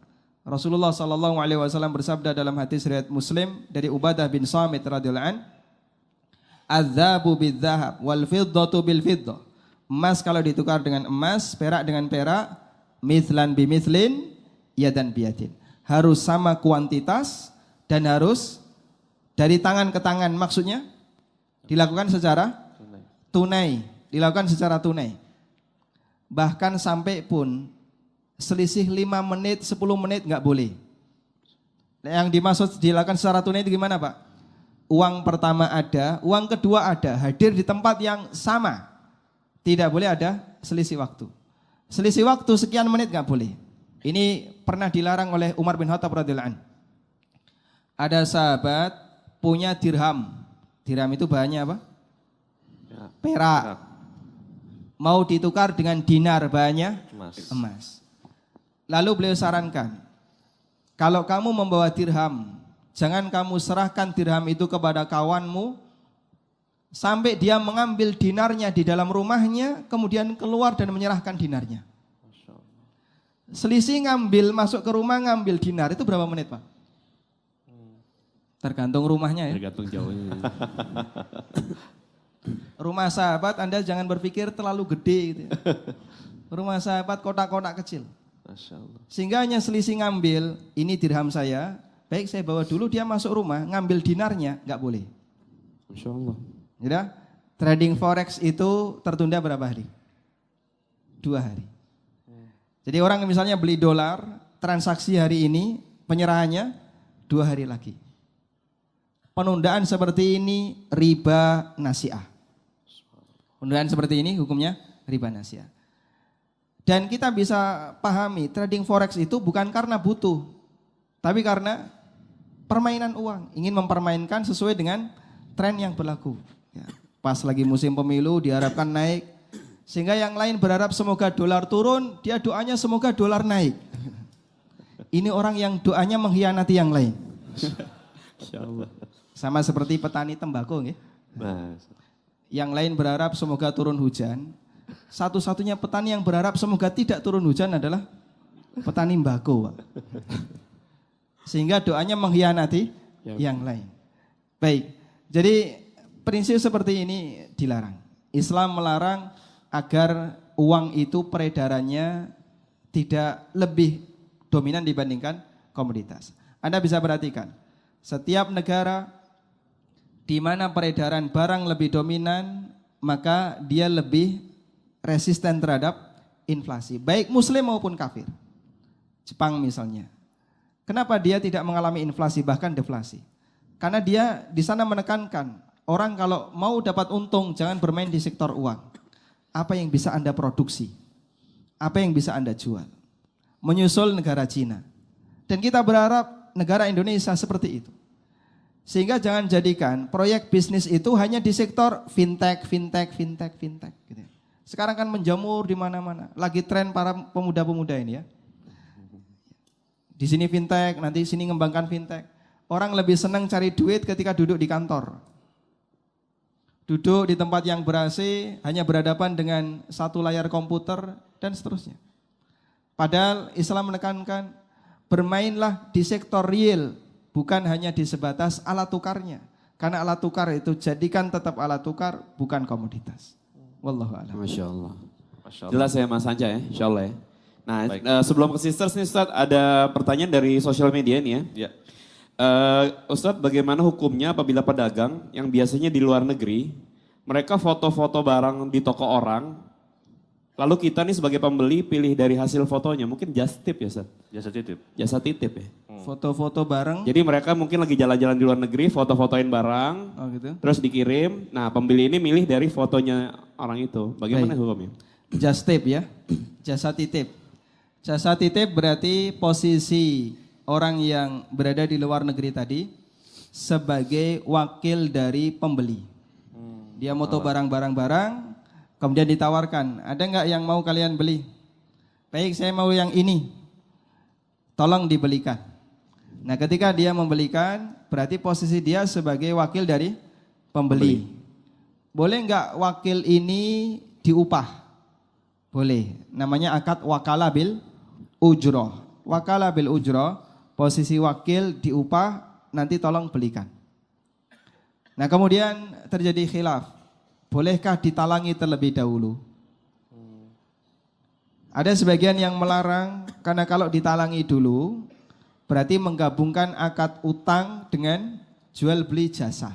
Rasulullah SAW bersabda dalam hadis riwayat Muslim dari Ubadah bin Samit radhiyallahu an, "Adzabu bidzahab wal fiddatu bil fiddah." Emas kalau ditukar dengan emas, perak dengan perak, mithlan bimithlin, yadan biyadin. Harus sama kuantitas dan harus dari tangan ke tangan, maksudnya dilakukan secara tunai, dilakukan secara tunai. Bahkan sampai pun selisih 5 menit, 10 menit nggak boleh. Yang dimaksud dilakukan secara tunai itu gimana Pak? Uang pertama ada, uang kedua ada, hadir di tempat yang sama. Tidak boleh ada selisih waktu. Selisih waktu sekian menit nggak boleh. Ini pernah dilarang oleh Umar bin Khattab radhiyallahu anhu. Ada sahabat punya dirham. Dirham itu bahannya apa? Perak. Mau ditukar dengan dinar, bahannya emas. Lalu beliau sarankan, kalau kamu membawa dirham, jangan kamu serahkan dirham itu kepada kawanmu sampai dia mengambil dinarnya di dalam rumahnya, kemudian keluar dan menyerahkan dinarnya. Selisih ngambil masuk ke rumah ngambil dinar itu berapa menit Pak? Tergantung rumahnya ya. Tergantung jauhnya. Rumah sahabat Anda jangan berpikir terlalu gede gitu ya. Rumah sahabat kotak-kotak kecil. Masya Allah. Sehingga hanya selisih ngambil, ini dirham saya, baik saya bawa dulu, dia masuk rumah, ngambil dinarnya, nggak boleh. Masya Allah. Ya, trading forex itu tertunda berapa hari? 2 hari. Jadi orang misalnya beli dolar, transaksi hari ini, penyerahannya 2 hari lagi. Penundaan seperti ini riba nasi'ah. Penundaan seperti ini hukumnya riba nasi'ah. Dan kita bisa pahami trading forex itu bukan karena butuh, tapi karena permainan uang, ingin mempermainkan sesuai dengan tren yang berlaku. Ya, pas lagi musim pemilu diharapkan naik, sehingga yang lain berharap semoga dolar turun, dia doanya semoga dolar naik. Ini orang yang doanya mengkhianati yang lain. Masya Allah. Sama seperti petani tembakau, ya. Yang lain berharap semoga turun hujan. Satu-satunya petani yang berharap semoga tidak turun hujan adalah petani tembakau, Pak. Sehingga doanya mengkhianati yang lain. Baik, jadi prinsip seperti ini dilarang. Islam melarang agar uang itu peredarannya tidak lebih dominan dibandingkan komoditas. Anda bisa perhatikan, setiap negara di mana peredaran barang lebih dominan, maka dia lebih resisten terhadap inflasi, baik muslim maupun kafir. Jepang misalnya. Kenapa dia tidak mengalami inflasi bahkan deflasi? Karena dia di sana menekankan orang kalau mau dapat untung jangan bermain di sektor uang. Apa yang bisa Anda produksi? Apa yang bisa Anda jual? Menyusul negara Cina. Dan kita berharap negara Indonesia seperti itu. Sehingga jangan jadikan proyek bisnis itu hanya di sektor fintech. Gitu. Sekarang kan menjamur di mana-mana. Lagi tren para pemuda-pemuda ini ya. Di sini fintech, nanti sini ngembangkan fintech. Orang lebih senang cari duit ketika duduk di kantor. Duduk di tempat yang ber-AC, hanya berhadapan dengan satu layar komputer dan seterusnya. Padahal Islam menekankan bermainlah di sektor real, bukan hanya di sebatas alat tukarnya. Karena alat tukar itu jadikan tetap alat tukar, bukan komoditas. Wallahu a'lam. Masya Allah. Masya Allah. Jelas ya Mas Anja ya, insya Allah ya. Nah sebelum ke sisters nih Ustadz, ada pertanyaan dari sosial media nih ya. Ya. Ustadz, bagaimana hukumnya apabila pedagang yang biasanya di luar negeri, mereka foto-foto barang di toko orang, lalu kita nih sebagai pembeli pilih dari hasil fotonya, mungkin just tip ya Ustadz? Jasa titip. Jasa titip ya. Foto-foto bareng. Jadi mereka mungkin lagi jalan-jalan di luar negeri, foto-fotoin barang, Oh gitu. terus dikirim. Nah pembeli ini milih dari fotonya orang itu. Bagaimana Baik. hukumnya? Just tip ya. Jasa titip. Jasa titip berarti posisi orang yang berada di luar negeri tadi sebagai wakil dari pembeli. Dia moto barang-barang, kemudian ditawarkan, ada nggak yang mau kalian beli? Baik, saya mau yang ini, tolong dibelikan. Nah ketika dia membelikan, berarti posisi dia sebagai wakil dari pembeli. Boleh nggak wakil ini diupah? Boleh, namanya akad wakalah bil ujroh. Wakalah bil ujroh, posisi wakil diupah, nanti tolong belikan. Nah kemudian terjadi khilaf, bolehkah ditalangi terlebih dahulu? Ada sebagian yang melarang, karena kalau ditalangi dulu, berarti menggabungkan akad utang dengan jual beli jasa.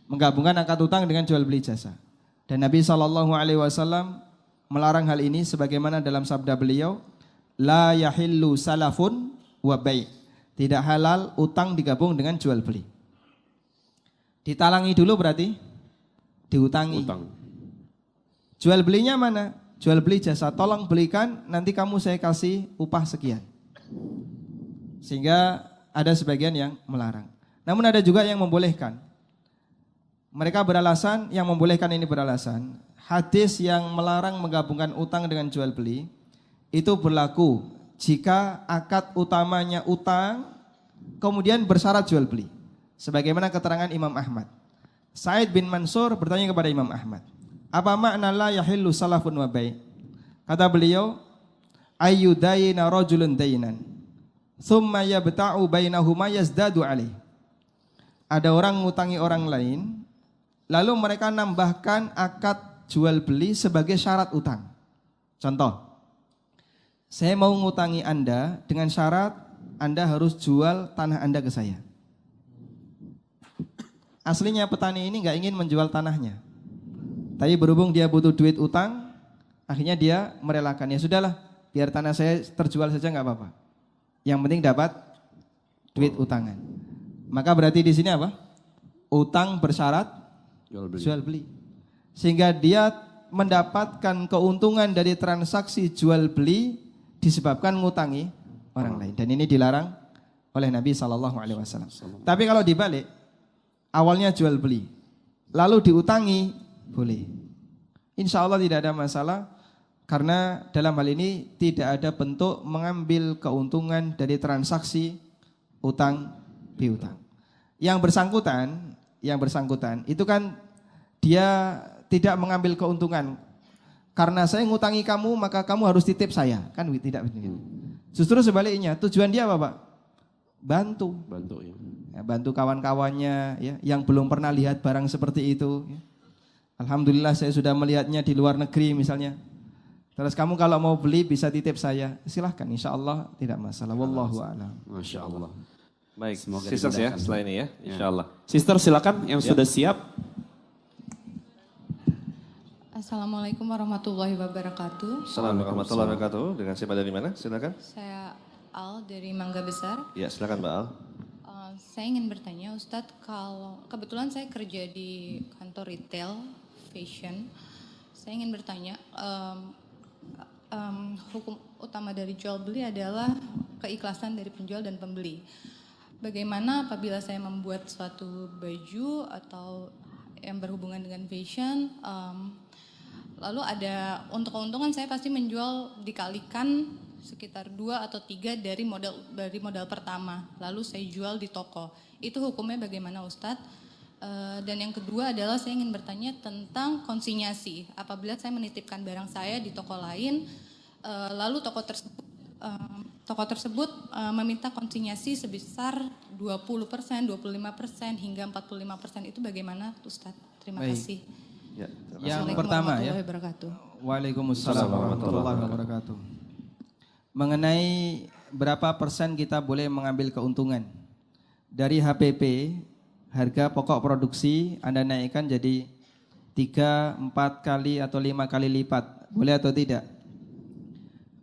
Menggabungkan akad utang dengan jual beli jasa. Dan Nabi SAW melarang hal ini sebagaimana dalam sabda beliau, la yahillu salafun wa bai'. Tidak halal utang digabung dengan jual beli. Ditalangi dulu berarti diutangi. Utang. Jual belinya mana? Jual beli jasa, tolong belikan, nanti kamu saya kasih upah sekian. Sehingga ada sebagian yang melarang. Namun ada juga yang membolehkan. Mereka beralasan, yang membolehkan ini beralasan, hadis yang melarang menggabungkan utang dengan jual beli itu berlaku jika akad utamanya utang kemudian bersyarat jual beli. Sebagaimana keterangan Imam Ahmad. Sa'id bin Mansur bertanya kepada Imam Ahmad, apa makna la yahillu salafun wa bai'? Kata beliau, ayyudayina rajulun daynan thumma yabta'u bainahuma yazdadu alaih. Ada orang ngutangi orang lain, lalu mereka nambahkan akad jual beli sebagai syarat utang. Contoh, saya mau ngutangi Anda dengan syarat Anda harus jual tanah Anda ke saya. Aslinya petani ini nggak ingin menjual tanahnya, tapi berhubung dia butuh duit utang, akhirnya dia merelakan. Ya sudahlah, biar tanah saya terjual saja nggak apa-apa. Yang penting dapat duit utangan. Maka berarti di sini apa? Utang bersyarat jual beli. Sehingga dia mendapatkan keuntungan dari transaksi jual beli disebabkan ngutangi orang lain. Dan ini dilarang oleh Nabi SAW. Tapi kalau dibalik, awalnya jual beli, lalu diutangi, boleh. Insya Allah tidak ada masalah. Karena dalam hal ini tidak ada bentuk mengambil keuntungan dari transaksi utang piutang. Yang bersangkutan itu kan dia tidak mengambil keuntungan. Karena saya ngutangi kamu maka kamu harus titip saya. Kan tidak begitu. Justru sebaliknya, tujuan dia apa, Pak? Bantu ya. Bantu kawan-kawannya ya, yang belum pernah lihat barang seperti itu ya. Alhamdulillah saya sudah melihatnya di luar negeri misalnya. Terus kamu kalau mau beli bisa titip saya, silahkan, insya Allah tidak masalah. Wallahu a'lam. Masya Allah. Baik, Semoga sisters ya dimudahkan. setelah ini ya, insya Allah. Sister silakan yang sudah siap. Assalamualaikum warahmatullahi wabarakatuh. Assalamualaikum warahmatullahi wabarakatuh. Dengan siapa dari mana? Silakan. Saya Al dari Mangga Besar. Ya, silakan Mbak Al. Saya ingin bertanya Ustadz, kalau kebetulan saya kerja di kantor retail fashion, saya ingin bertanya, hukum utama dari jual beli adalah keikhlasan dari penjual dan pembeli. Bagaimana apabila saya membuat suatu baju atau yang berhubungan dengan fashion, lalu ada untuk keuntungan saya pasti menjual dikalikan sekitar 2 atau 3 dari modal pertama, lalu saya jual di toko. Itu hukumnya bagaimana Ustadz? Dan yang kedua adalah saya ingin bertanya tentang konsinyasi. Apabila saya menitipkan barang saya di toko lain, lalu toko tersebut meminta konsinyasi sebesar 20%, 25% hingga 45%, itu bagaimana Ustadz? Terima kasih. Ya, Yang pertama ya. Warahmatullahi wabarakatuh. Waalaikumsalam warahmatullahi wabarakatuh. Mengenai berapa persen kita boleh mengambil keuntungan dari HPP, harga pokok produksi Anda naikkan jadi 3, 4 kali atau 5 kali lipat, boleh atau tidak?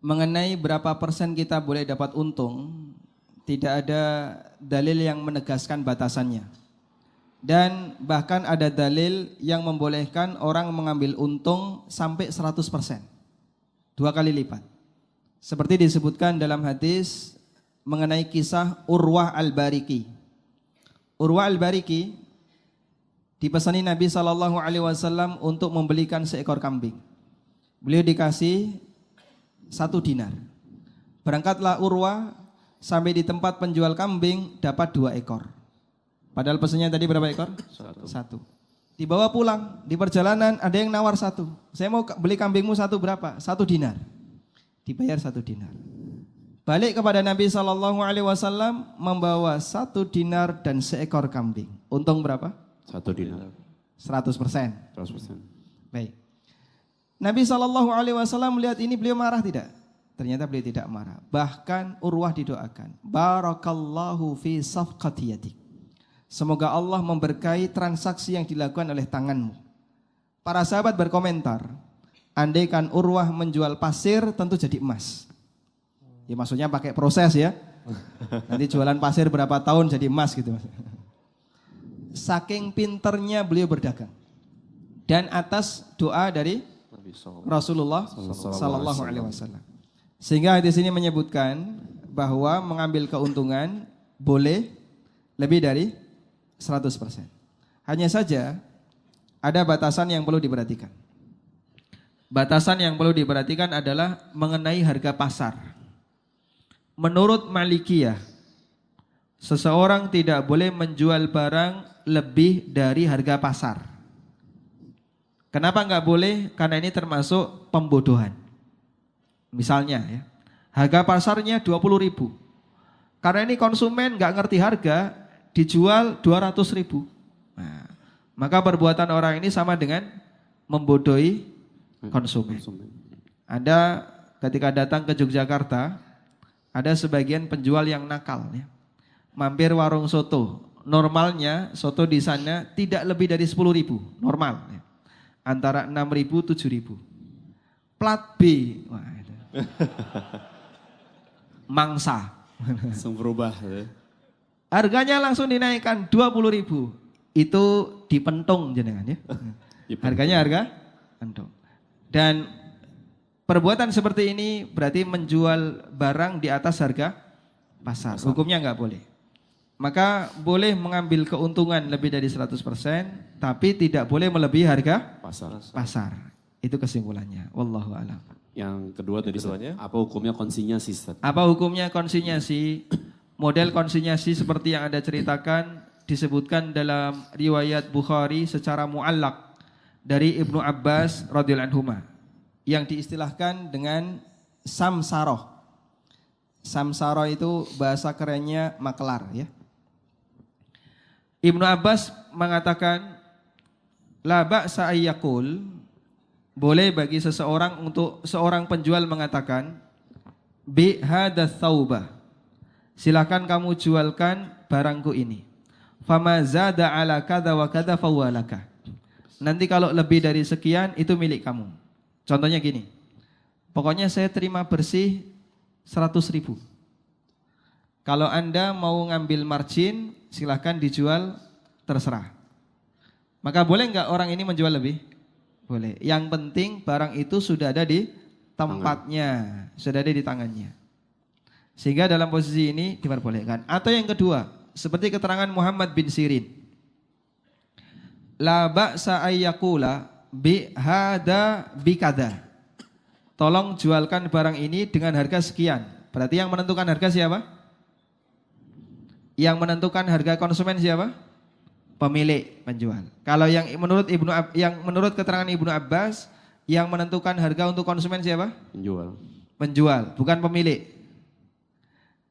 Mengenai berapa persen kita boleh dapat untung, tidak ada dalil yang menegaskan batasannya. Dan bahkan ada dalil yang membolehkan orang mengambil untung sampai 100%, 2 kali lipat. Seperti disebutkan dalam hadis mengenai kisah Urwah Al-Bariki. Urwah Al-Bariki dipesani Nabi SAW untuk membelikan seekor kambing. Beliau dikasih 1 dinar. Berangkatlah Urwah sampai di tempat penjual kambing, dapat 2 ekor. Padahal pesannya tadi berapa ekor? 1. Dibawa pulang, di perjalanan ada yang nawar 1. Saya mau beli kambingmu 1 berapa? 1 dinar. Dibayar 1 dinar. Balik kepada Nabi SAW membawa 1 dinar dan seekor kambing. Untung berapa? 1 dinar. 100%. 100%. Baik. Nabi SAW melihat ini, beliau marah tidak? Ternyata beliau tidak marah. Bahkan Urwah didoakan, barakallahu fi safqati yadik. Semoga Allah memberkahi transaksi yang dilakukan oleh tanganmu. Para sahabat berkomentar, andaikan Urwah menjual pasir tentu jadi emas. Ya maksudnya pakai proses ya. Nanti jualan pasir berapa tahun jadi emas gitu. Saking pinternya beliau berdagang. Dan atas doa dari Rasulullah sallallahu alaihi wasallam. Sehingga hadis ini menyebutkan bahwa mengambil keuntungan boleh lebih dari 100%. Hanya saja ada batasan yang perlu diperhatikan. Batasan yang perlu diperhatikan adalah mengenai harga pasar. Menurut Malikiyah, seseorang tidak boleh menjual barang lebih dari harga pasar. Kenapa enggak boleh? Karena ini termasuk pembodohan. Misalnya ya, Harga pasarnya 20.000. Karena ini konsumen nggak ngerti harga, dijual 200.000. Nah, maka perbuatan orang ini sama dengan membodohi konsumen. Anda ketika datang ke Yogyakarta, ada sebagian penjual yang nakal ya. Mampir warung soto. Normalnya soto di sana tidak lebih dari 10.000, normal ya. Antara 6.000 7.000. Plat B. Wah, itu. Mangsa. Langsung berubah. Ya. Harganya langsung dinaikkan 20.000. Itu dipentung jenengan ya. Harganya harga pentung. Dan perbuatan seperti ini berarti menjual barang di atas harga pasar. Hukumnya nggak boleh. Maka boleh mengambil keuntungan lebih dari 100%, tapi tidak boleh melebihi harga pasar. Itu kesimpulannya. Wallahu a'lam. Yang kedua tadi apa hukumnya konsinyasi, Ustaz? Apa hukumnya konsinyasi? Model konsinyasi seperti yang Anda ceritakan disebutkan dalam riwayat Bukhari secara muallak dari Ibnu Abbas radhiyallahu anhuma yang diistilahkan dengan samsaroh. Samsaroh itu bahasa kerennya makelar ya. Ibnu Abbas mengatakan la ba'sa ayyakul, boleh bagi seseorang untuk seorang penjual mengatakan bi hadats tsauba, silakan kamu jualkan barangku ini. Fama zada ala kadza wa kadza fawalaka. Nanti kalau lebih dari sekian itu milik kamu. Contohnya gini. Pokoknya saya terima bersih 100.000. Kalau Anda mau ngambil margin, silahkan dijual terserah. Maka boleh nggak orang ini menjual lebih? Boleh. Yang penting barang itu sudah ada di tempatnya, sudah ada di tangannya. Sehingga dalam posisi ini diperbolehkan. Atau yang kedua, seperti keterangan Muhammad bin Sirin. La ba'sa ayyakula bi hada bi kada. Tolong jualkan barang ini dengan harga sekian. Berarti yang menentukan harga siapa? Yang menentukan harga konsumen siapa? Pemilik, penjual. Kalau yang menurut keterangan Ibnu Abbas, yang menentukan harga untuk konsumen siapa? Penjual. Penjual, bukan pemilik.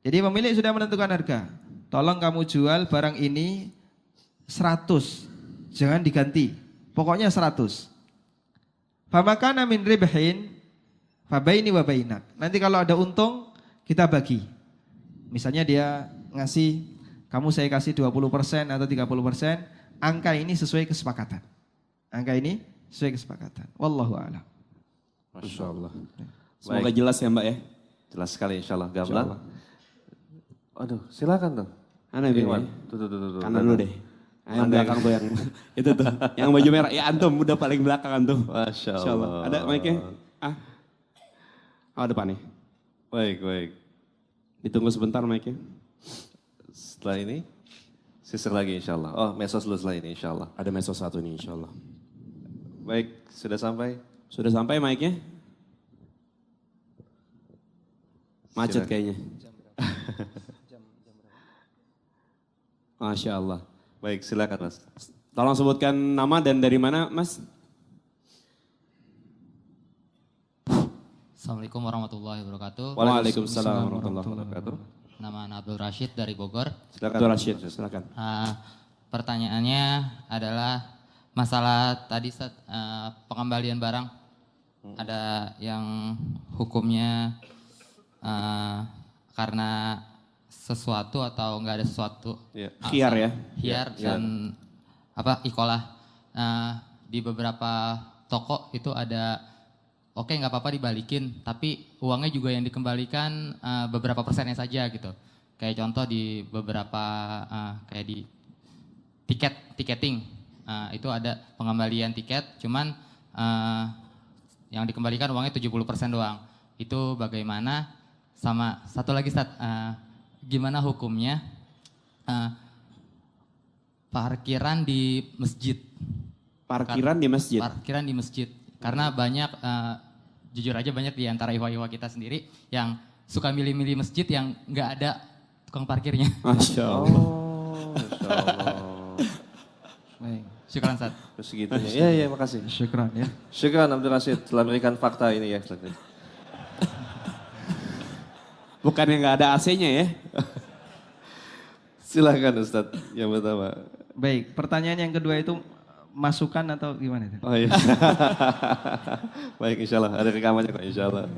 Jadi pemilik sudah menentukan harga. Tolong kamu jual barang ini 100. Jangan diganti. Pokoknya 100. Famakana min ribhin fabaini wa bainak. Nanti kalau ada untung kita bagi. Misalnya dia ngasih, kamu saya kasih 20% atau 30%, angka ini sesuai kesepakatan. Angka ini sesuai kesepakatan. Wallahu a'lam. Masya Allah. Semoga jelas ya Mbak ya. Jelas sekali insya Allah. Gamblang. Aduh, silakan tuh. Ana Irwan. ini. Tuh. Kanan dulu deh. Yang belakang tuh yang itu tuh, yang baju merah. Ya antum udah paling belakang antum. Masya Allah. Insya Allah. Ada mic-nya? Oh depan nih. Baik. Ditunggu sebentar mic-nya. Setelah ini, sisir lagi insya Allah. Oh, mesos dulu setelah ini insya Allah. Ada mesos satu nih insya Allah. Baik, sudah sampai? Sudah sampai mic-nya? Macet Silakan. kayaknya. Masya Allah. Baik, silakan Mas. Tolong sebutkan nama dan dari mana Mas? Assalamualaikum warahmatullahi wabarakatuh. Waalaikumsalam warahmatullahi wabarakatuh. Nama Abdul Rashid dari Bogor. Silakan. Dr. Rashid, silakan. Pertanyaannya adalah masalah tadi pengembalian barang. Ada yang hukumnya karena sesuatu atau enggak ada sesuatu. Iya. Khiar ya? Khiar dan ikolah. Di beberapa toko itu ada oke nggak apa-apa dibalikin, tapi uangnya juga yang dikembalikan beberapa persennya saja gitu. Kayak contoh di beberapa kayak di tiketing itu ada pengembalian tiket, cuman yang dikembalikan uangnya 70% doang. Itu bagaimana? Sama satu lagi gimana hukumnya parkiran di masjid? Parkiran di masjid? Parkiran di masjid. Karena banyak, jujur aja banyak di antara iwa-iwa kita sendiri yang suka milih-milih masjid yang nggak ada tukang parkirnya. Masya Allah. Masya Allah. Baik. Syukran Ustaz. Terus segitunya. Iya, makasih. Syukran ya. Syukran Abdul Rashid telah memberikan fakta ini ya. Bukan yang nggak ada AC-nya ya. Silahkan Ustadz, yang pertama. Baik, pertanyaan yang kedua itu masukan atau gimana itu? Oh iya. Baik, insya Allah. Ada rekamannya kok, insya Allah.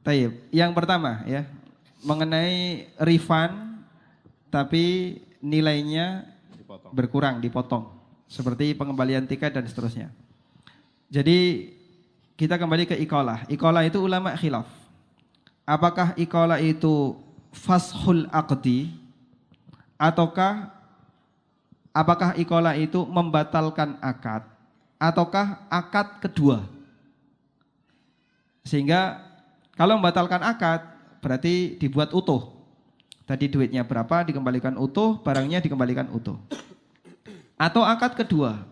Taib. Yang pertama ya, mengenai refund tapi nilainya berkurang, dipotong. Seperti pengembalian tiket dan seterusnya. Jadi kita kembali ke iqalah. Iqalah itu ulama khilaf. Apakah iqalah itu fashul aqdi ataukah apakah iqalah itu membatalkan akad ataukah akad kedua? Sehingga kalau membatalkan akad berarti dibuat utuh. Tadi duitnya berapa dikembalikan utuh, barangnya dikembalikan utuh. Atau akad kedua.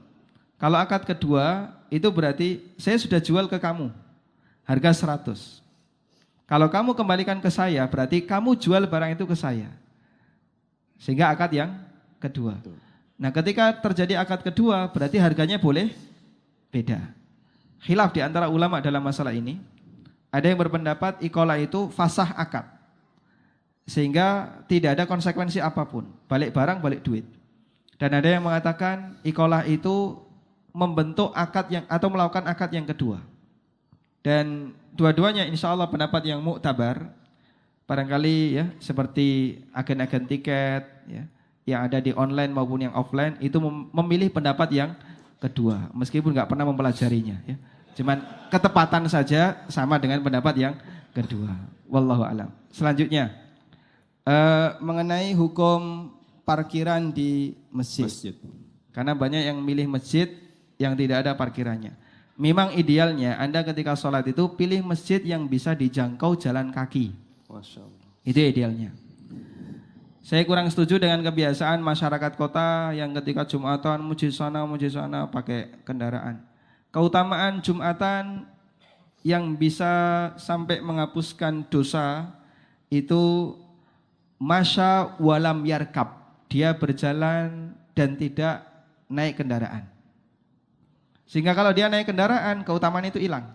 Kalau akad kedua itu berarti saya sudah jual ke kamu harga 100. Kalau kamu kembalikan ke saya berarti kamu jual barang itu ke saya. Sehingga akad yang kedua. Nah, ketika terjadi akad kedua berarti harganya boleh beda. Khilaf di antara ulama dalam masalah ini. Ada yang berpendapat iqalah itu fasah akad. Sehingga tidak ada konsekuensi apapun. Balik barang, balik duit. Dan ada yang mengatakan iqalah itu membentuk akad yang atau melakukan akad yang kedua. Dan dua-duanya insya Allah pendapat yang muktabar. Barangkali ya seperti agen-agen tiket ya, yang ada di online maupun yang offline itu memilih pendapat yang kedua. Meskipun nggak pernah mempelajarinya ya. Cuman ketepatan saja sama dengan pendapat yang kedua. Wallahu a'lam. Selanjutnya mengenai hukum parkiran di masjid. Karena banyak yang milih masjid yang tidak ada parkirannya. Memang idealnya Anda ketika sholat itu pilih masjid yang bisa dijangkau jalan kaki. Masya Allah. Itu idealnya. Saya kurang setuju dengan kebiasaan masyarakat kota yang ketika Jumatan muji sana pakai kendaraan. Keutamaan Jumatan yang bisa sampai menghapuskan dosa itu masya walam yarkab. Dia berjalan dan tidak naik kendaraan. Sehingga kalau dia naik kendaraan, keutamaan itu hilang.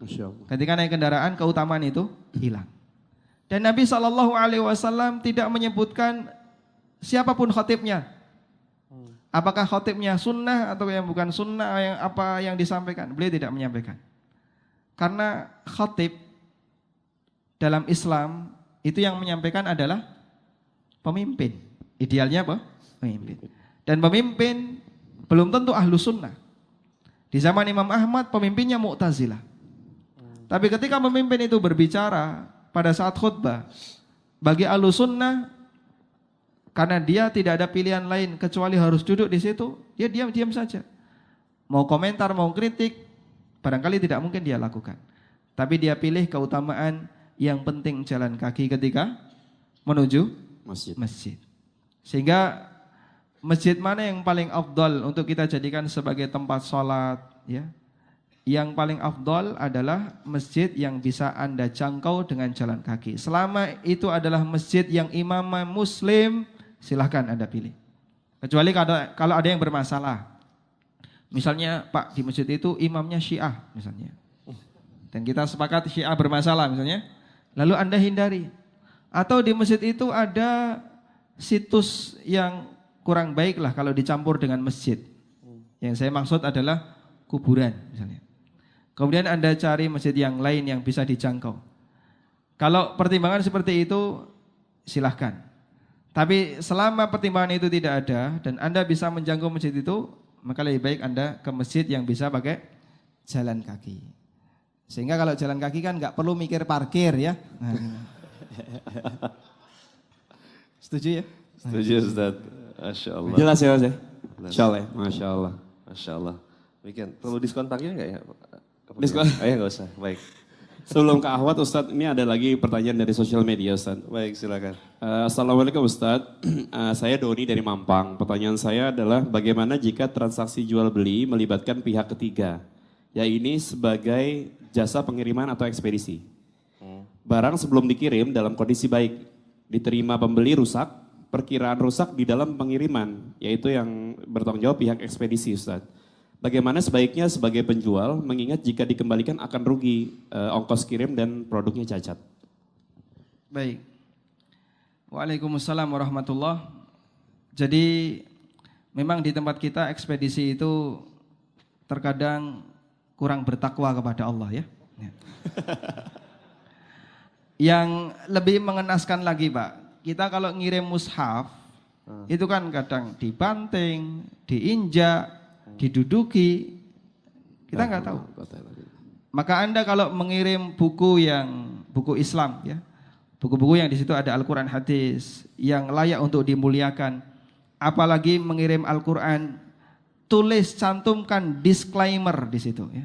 Masya Allah. Ketika naik kendaraan, keutamaan itu hilang. Dan Nabi SAW tidak menyebutkan siapapun khotibnya. Apakah khotibnya sunnah atau yang bukan sunnah, yang apa yang disampaikan. Beliau tidak menyampaikan. Karena khotib dalam Islam itu yang menyampaikan adalah pemimpin. Idealnya apa? Pemimpin. Dan pemimpin belum tentu ahlu sunnah. Di zaman Imam Ahmad pemimpinnya Mu'tazilah. Tapi ketika pemimpin itu berbicara pada saat khutbah bagi ahlu sunnah, karena dia tidak ada pilihan lain kecuali harus duduk di situ, dia diam-diam saja. Mau komentar, mau kritik, barangkali tidak mungkin dia lakukan. Tapi dia pilih keutamaan yang penting jalan kaki ketika menuju masjid. Sehingga masjid mana yang paling afdal untuk kita jadikan sebagai tempat sholat ya? Yang paling afdal adalah masjid yang bisa Anda jangkau dengan jalan kaki. Selama itu adalah masjid yang imamnya muslim, silahkan Anda pilih. Kecuali kalau ada yang bermasalah. Misalnya Pak di masjid itu imamnya Syiah misalnya. Dan kita sepakat Syiah bermasalah misalnya. Lalu Anda hindari. Atau di masjid itu ada situs yang kurang baik lah kalau dicampur dengan masjid. Yang saya maksud adalah kuburan misalnya. Kemudian Anda cari masjid yang lain yang bisa dijangkau. Kalau pertimbangan seperti itu silahkan. Tapi selama pertimbangan itu tidak ada dan Anda bisa menjangkau masjid itu, maka lebih baik Anda ke masjid yang bisa pakai jalan kaki. Sehingga kalau jalan kaki kan nggak perlu mikir parkir ya. Nah. Setuju ya? Setuju Ustaz. Masya Allah. Jelas ya Mas ya? Insya Allah ya. Masya Allah. Masya Allah. Weekend. Perlu diskon parkir nggak ya? Diskon? Ya nggak usah. Baik. Sebelum ke Ahwat Ustadz, ini ada lagi pertanyaan dari sosial media Ustadz. Baik, silakan. Assalamualaikum Ustadz, saya Doni dari Mampang. Pertanyaan saya adalah bagaimana jika transaksi jual beli melibatkan pihak ketiga? Ya ini sebagai jasa pengiriman atau ekspedisi. Barang sebelum dikirim dalam kondisi baik, diterima pembeli rusak, perkiraan rusak di dalam pengiriman, yaitu yang bertanggung jawab pihak ekspedisi Ustadz. Bagaimana sebaiknya sebagai penjual mengingat jika dikembalikan akan rugi ongkos kirim dan produknya cacat? Baik. Waalaikumsalam warahmatullah. Jadi memang di tempat kita ekspedisi itu terkadang kurang bertakwa kepada Allah ya. Yang lebih mengenaskan lagi Pak, kita kalau ngirim mushaf itu kan kadang dibanting, diinjak, diduduki, kita nggak tahu. Maka Anda kalau mengirim buku Islam ya, buku-buku yang di situ ada Al-Quran hadis yang layak untuk dimuliakan, apalagi mengirim Al-Quran, tulis cantumkan disclaimer di situ ya.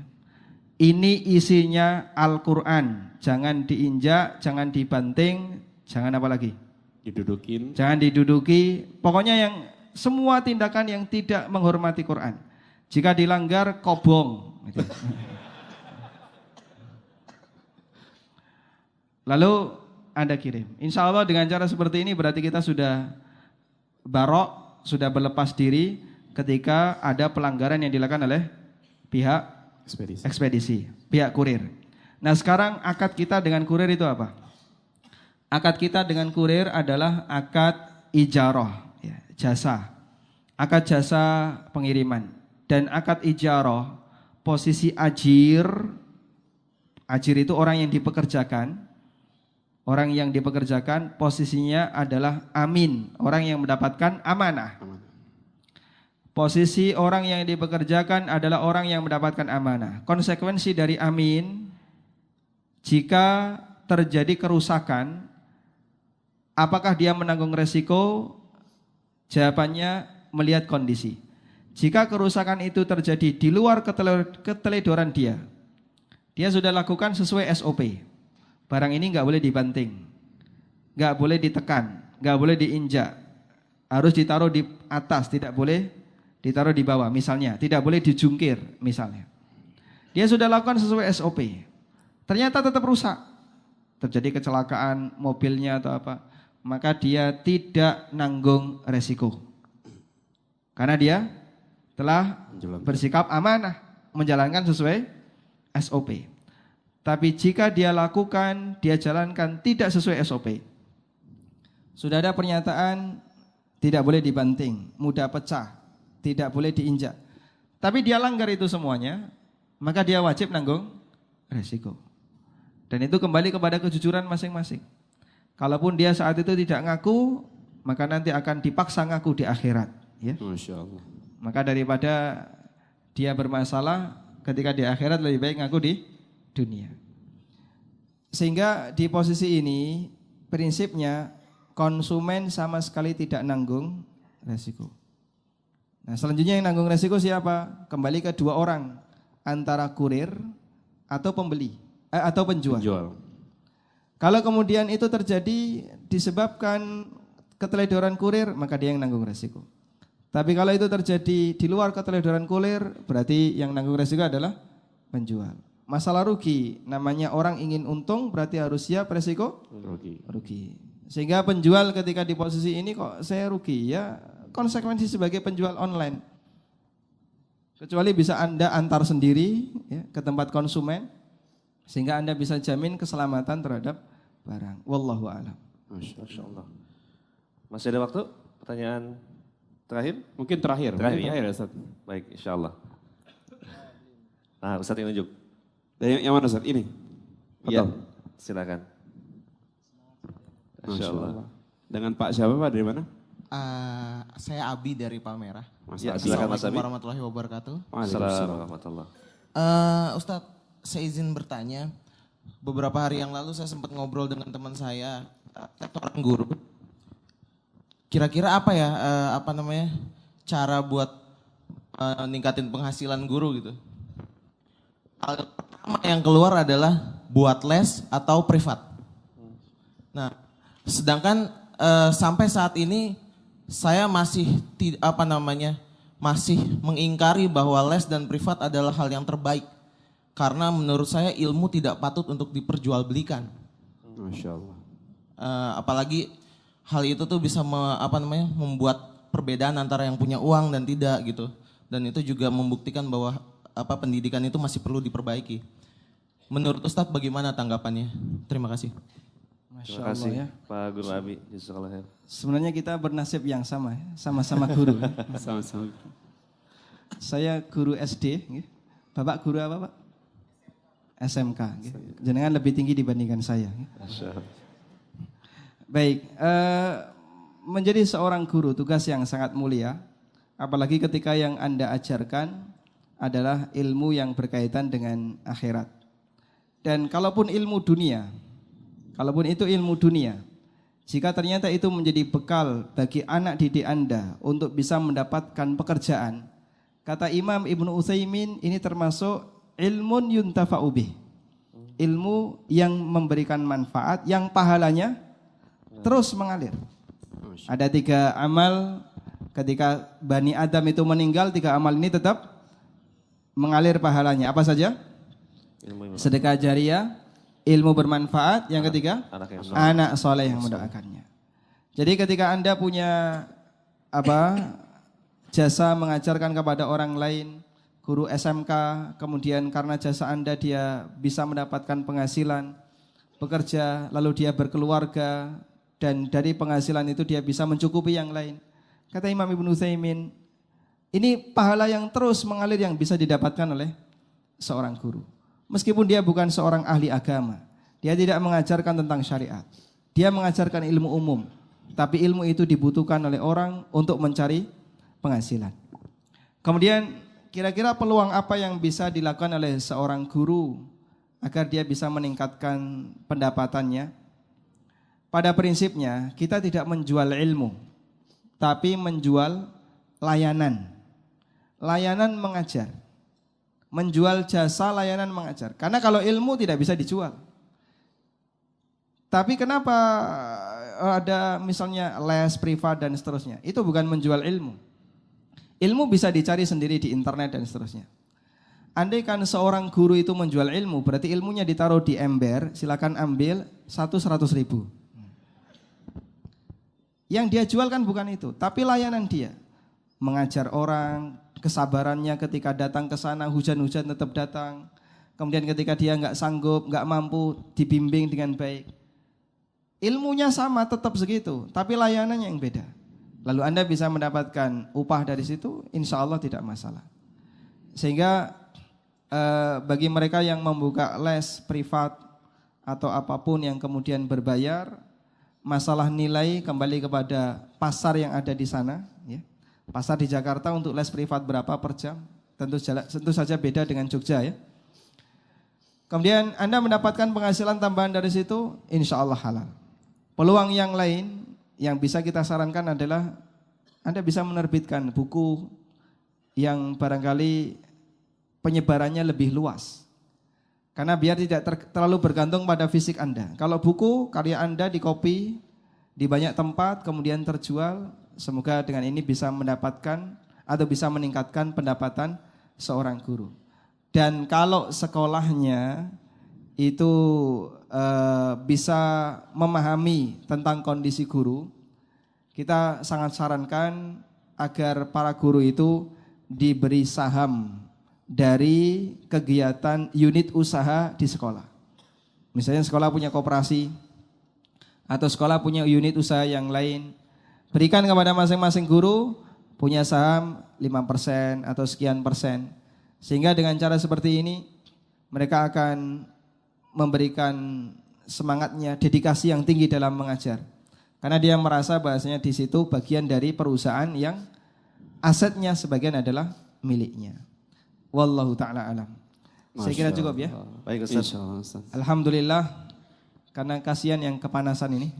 Ini isinya Al-Quran, jangan diinjak, jangan dibanting, jangan apa lagi? Didudukin. Jangan diduduki, pokoknya yang semua tindakan yang tidak menghormati Quran. Jika dilanggar, kobong. Lalu Anda kirim. Insya Allah dengan cara seperti ini berarti kita sudah barok, sudah berlepas diri ketika ada pelanggaran yang dilakukan oleh pihak ekspedisi, pihak kurir. Nah sekarang akad kita dengan kurir itu apa? Akad kita dengan kurir adalah akad ijarah, ya, jasa. Akad jasa pengiriman. Dan akad ijarah, posisi ajir itu orang yang dipekerjakan. Orang yang dipekerjakan posisinya adalah amin, orang yang mendapatkan amanah. Posisi orang yang dipekerjakan adalah orang yang mendapatkan amanah. Konsekuensi dari amin, jika terjadi kerusakan, apakah dia menanggung resiko? Jawabannya melihat kondisi. Jika kerusakan itu terjadi di luar keteledoran dia sudah lakukan sesuai SOP. Barang ini nggak boleh dibanting, nggak boleh ditekan, nggak boleh diinjak, harus ditaruh di atas, tidak boleh ditaruh di bawah misalnya, tidak boleh dijungkir misalnya. Dia sudah lakukan sesuai SOP, ternyata tetap rusak, terjadi kecelakaan mobilnya atau apa, maka dia tidak nanggung resiko. Karena dia telah bersikap amanah, menjalankan sesuai SOP. Tapi jika dia lakukan, dia jalankan tidak sesuai SOP, sudah ada pernyataan tidak boleh dibanting, mudah pecah, tidak boleh diinjak, tapi dia langgar itu semuanya, maka dia wajib nanggung resiko. Dan itu kembali kepada kejujuran masing-masing. Kalaupun dia saat itu tidak ngaku, maka nanti akan dipaksa ngaku di akhirat ya. Masya Allah. Maka daripada dia bermasalah ketika di akhirat, lebih baik ngaku di dunia. Sehingga di posisi ini prinsipnya konsumen sama sekali tidak nanggung resiko. Nah selanjutnya yang nanggung resiko siapa? Kembali ke dua orang, antara kurir atau pembeli atau penjual. Kalau kemudian itu terjadi disebabkan keteledoran kurir, maka dia yang nanggung resiko. Tapi kalau itu terjadi di luar keteledoran kurir, berarti yang nanggung resiko adalah penjual. Masalah rugi, namanya orang ingin untung, berarti harus siap resiko rugi. Sehingga penjual ketika di posisi ini kok saya rugi, ya konsekuensi sebagai penjual online. Kecuali bisa Anda antar sendiri ya, ke tempat konsumen, sehingga Anda bisa jamin keselamatan terhadap barang. Wallahu a'lam. Masya Allah. Masih ada waktu? Pertanyaan terakhir? Mungkin terakhir ya Ustaz. Baik, insya Allah. Nah, Ustaz yang unjuk. Dari yang mana Ustaz? Ini? Iya, silakan. Masya Allah. Dengan Pak siapa Pak, dari mana? Saya Abi dari Palmerah. Ya, silakan Mas Abi. Assalamualaikum warahmatullahi wabarakatuh. Assalamualaikum warahmatullahi. Ustadz, saya izin bertanya. Beberapa hari yang lalu saya sempat ngobrol dengan teman saya, seorang guru. Kira-kira apa ya, cara buat ningkatin penghasilan guru gitu? Hal pertama yang keluar adalah buat les atau privat. Nah, sedangkan sampai saat ini saya masih masih mengingkari bahwa les dan privat adalah hal yang terbaik. Karena menurut saya ilmu tidak patut untuk diperjualbelikan. Masya Allah. Apalagi hal itu tuh bisa membuat perbedaan antara yang punya uang dan tidak gitu. dan itu juga membuktikan bahwa pendidikan itu masih perlu diperbaiki. Menurut Ustadz bagaimana tanggapannya? Terima kasih. Masya Terima kasih Allah ya. Pak Guru Abi. Jazakallah khair. Sebenarnya kita bernasib yang sama, ya. Sama-sama guru. Ya. Sama-sama. Saya guru SD, ya. Bapak guru apa Pak? SMK. Ya. Jenengan lebih tinggi dibandingkan saya. Ya. Masya Allah. Baik, menjadi seorang guru tugas yang sangat mulia, apalagi ketika yang Anda ajarkan adalah ilmu yang berkaitan dengan akhirat. Dan kalaupun ilmu dunia, kalaupun itu ilmu dunia, jika ternyata itu menjadi bekal bagi anak didik Anda untuk bisa mendapatkan pekerjaan, kata Imam Ibnu Utsaimin, ini termasuk ilmun yuntafa'u bih. Ilmu yang memberikan manfaat, yang pahalanya terus mengalir. Ada 3 amal ketika Bani Adam itu meninggal, 3 amal ini tetap mengalir pahalanya. Apa saja? Sedekah jariyah, ilmu bermanfaat, yang ketiga anak soleh yang mendoakannya. Jadi ketika Anda punya jasa mengajarkan kepada orang lain, guru SMK, kemudian karena jasa Anda dia bisa mendapatkan penghasilan, bekerja, lalu dia berkeluarga, dan dari penghasilan itu dia bisa mencukupi yang lain. Kata Imam Ibnu Utsaimin, ini pahala yang terus mengalir yang bisa didapatkan oleh seorang guru. Meskipun dia bukan seorang ahli agama, dia tidak mengajarkan tentang syariat, dia mengajarkan ilmu umum, tapi ilmu itu dibutuhkan oleh orang untuk mencari penghasilan. Kemudian kira-kira peluang apa yang bisa dilakukan oleh seorang guru agar dia bisa meningkatkan pendapatannya? Pada prinsipnya kita tidak menjual ilmu, tapi menjual layanan. Layanan mengajar. Menjual jasa layanan mengajar. Karena kalau ilmu tidak bisa dijual. Tapi kenapa ada misalnya les privat dan seterusnya? Itu bukan menjual ilmu. Ilmu bisa dicari sendiri di internet dan seterusnya. Andai kan seorang guru itu menjual ilmu, berarti ilmunya ditaruh di ember, silakan ambil 100.000. Yang dia jual kan bukan itu, tapi layanan dia. Mengajar orang, kesabarannya ketika datang ke sana, hujan-hujan tetap datang. Kemudian ketika dia nggak sanggup, nggak mampu, dibimbing dengan baik. Ilmunya sama, tetap segitu, tapi layanannya yang beda. Lalu Anda bisa mendapatkan upah dari situ, insya Allah tidak masalah. Sehingga bagi mereka yang membuka les privat atau apapun yang kemudian berbayar, masalah nilai kembali kepada pasar yang ada di sana. Ya. Pasar di Jakarta untuk les privat berapa per jam? Tentu saja beda dengan Jogja ya. Kemudian Anda mendapatkan penghasilan tambahan dari situ, insya Allah halal. Peluang yang lain yang bisa kita sarankan adalah Anda bisa menerbitkan buku yang barangkali penyebarannya lebih luas. Karena biar tidak terlalu bergantung pada fisik Anda. Kalau buku, karya Anda dikopi di banyak tempat, kemudian terjual, semoga dengan ini bisa mendapatkan atau bisa meningkatkan pendapatan seorang guru. Dan kalau sekolahnya itu bisa memahami tentang kondisi guru, kita sangat sarankan agar para guru itu diberi saham dari kegiatan unit usaha di sekolah. Misalnya sekolah punya koperasi atau sekolah punya unit usaha yang lain, berikan kepada masing-masing guru punya saham 5% atau sekian persen. Sehingga dengan cara seperti ini mereka akan memberikan semangatnya, dedikasi yang tinggi dalam mengajar. Karena dia merasa bahasanya di situ bagian dari perusahaan yang asetnya sebagian adalah miliknya. Wallahu ta'ala alam. Saya kira cukup ya. Baik Ustaz. Insyaallah, Ustaz. Alhamdulillah, karena kasihan yang kepanasan ini.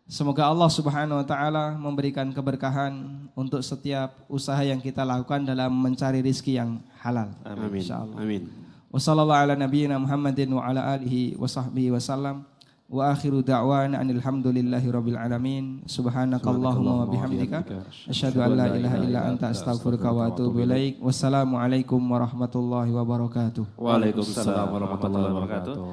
Semoga Allah Subhanahu wa taala memberikan keberkahan untuk setiap usaha yang kita lakukan dalam mencari rizki yang halal. Amin. Insyaallah. Amin. Wassallallahu ala nabiyyina Muhammadin wa ala alihi wa sahbihi wasallam. Wa akhiru da'wana anilhamdulillahi rabbil alamin. Subhanakallahumma wa bihamdika asyhadu an la ilaha illa anta astaghfiruka wa atubu ilaik. Wassalamualaikum warahmatullahi wabarakatuh. Waalaikumsalam warahmatullahi wabarakatuh.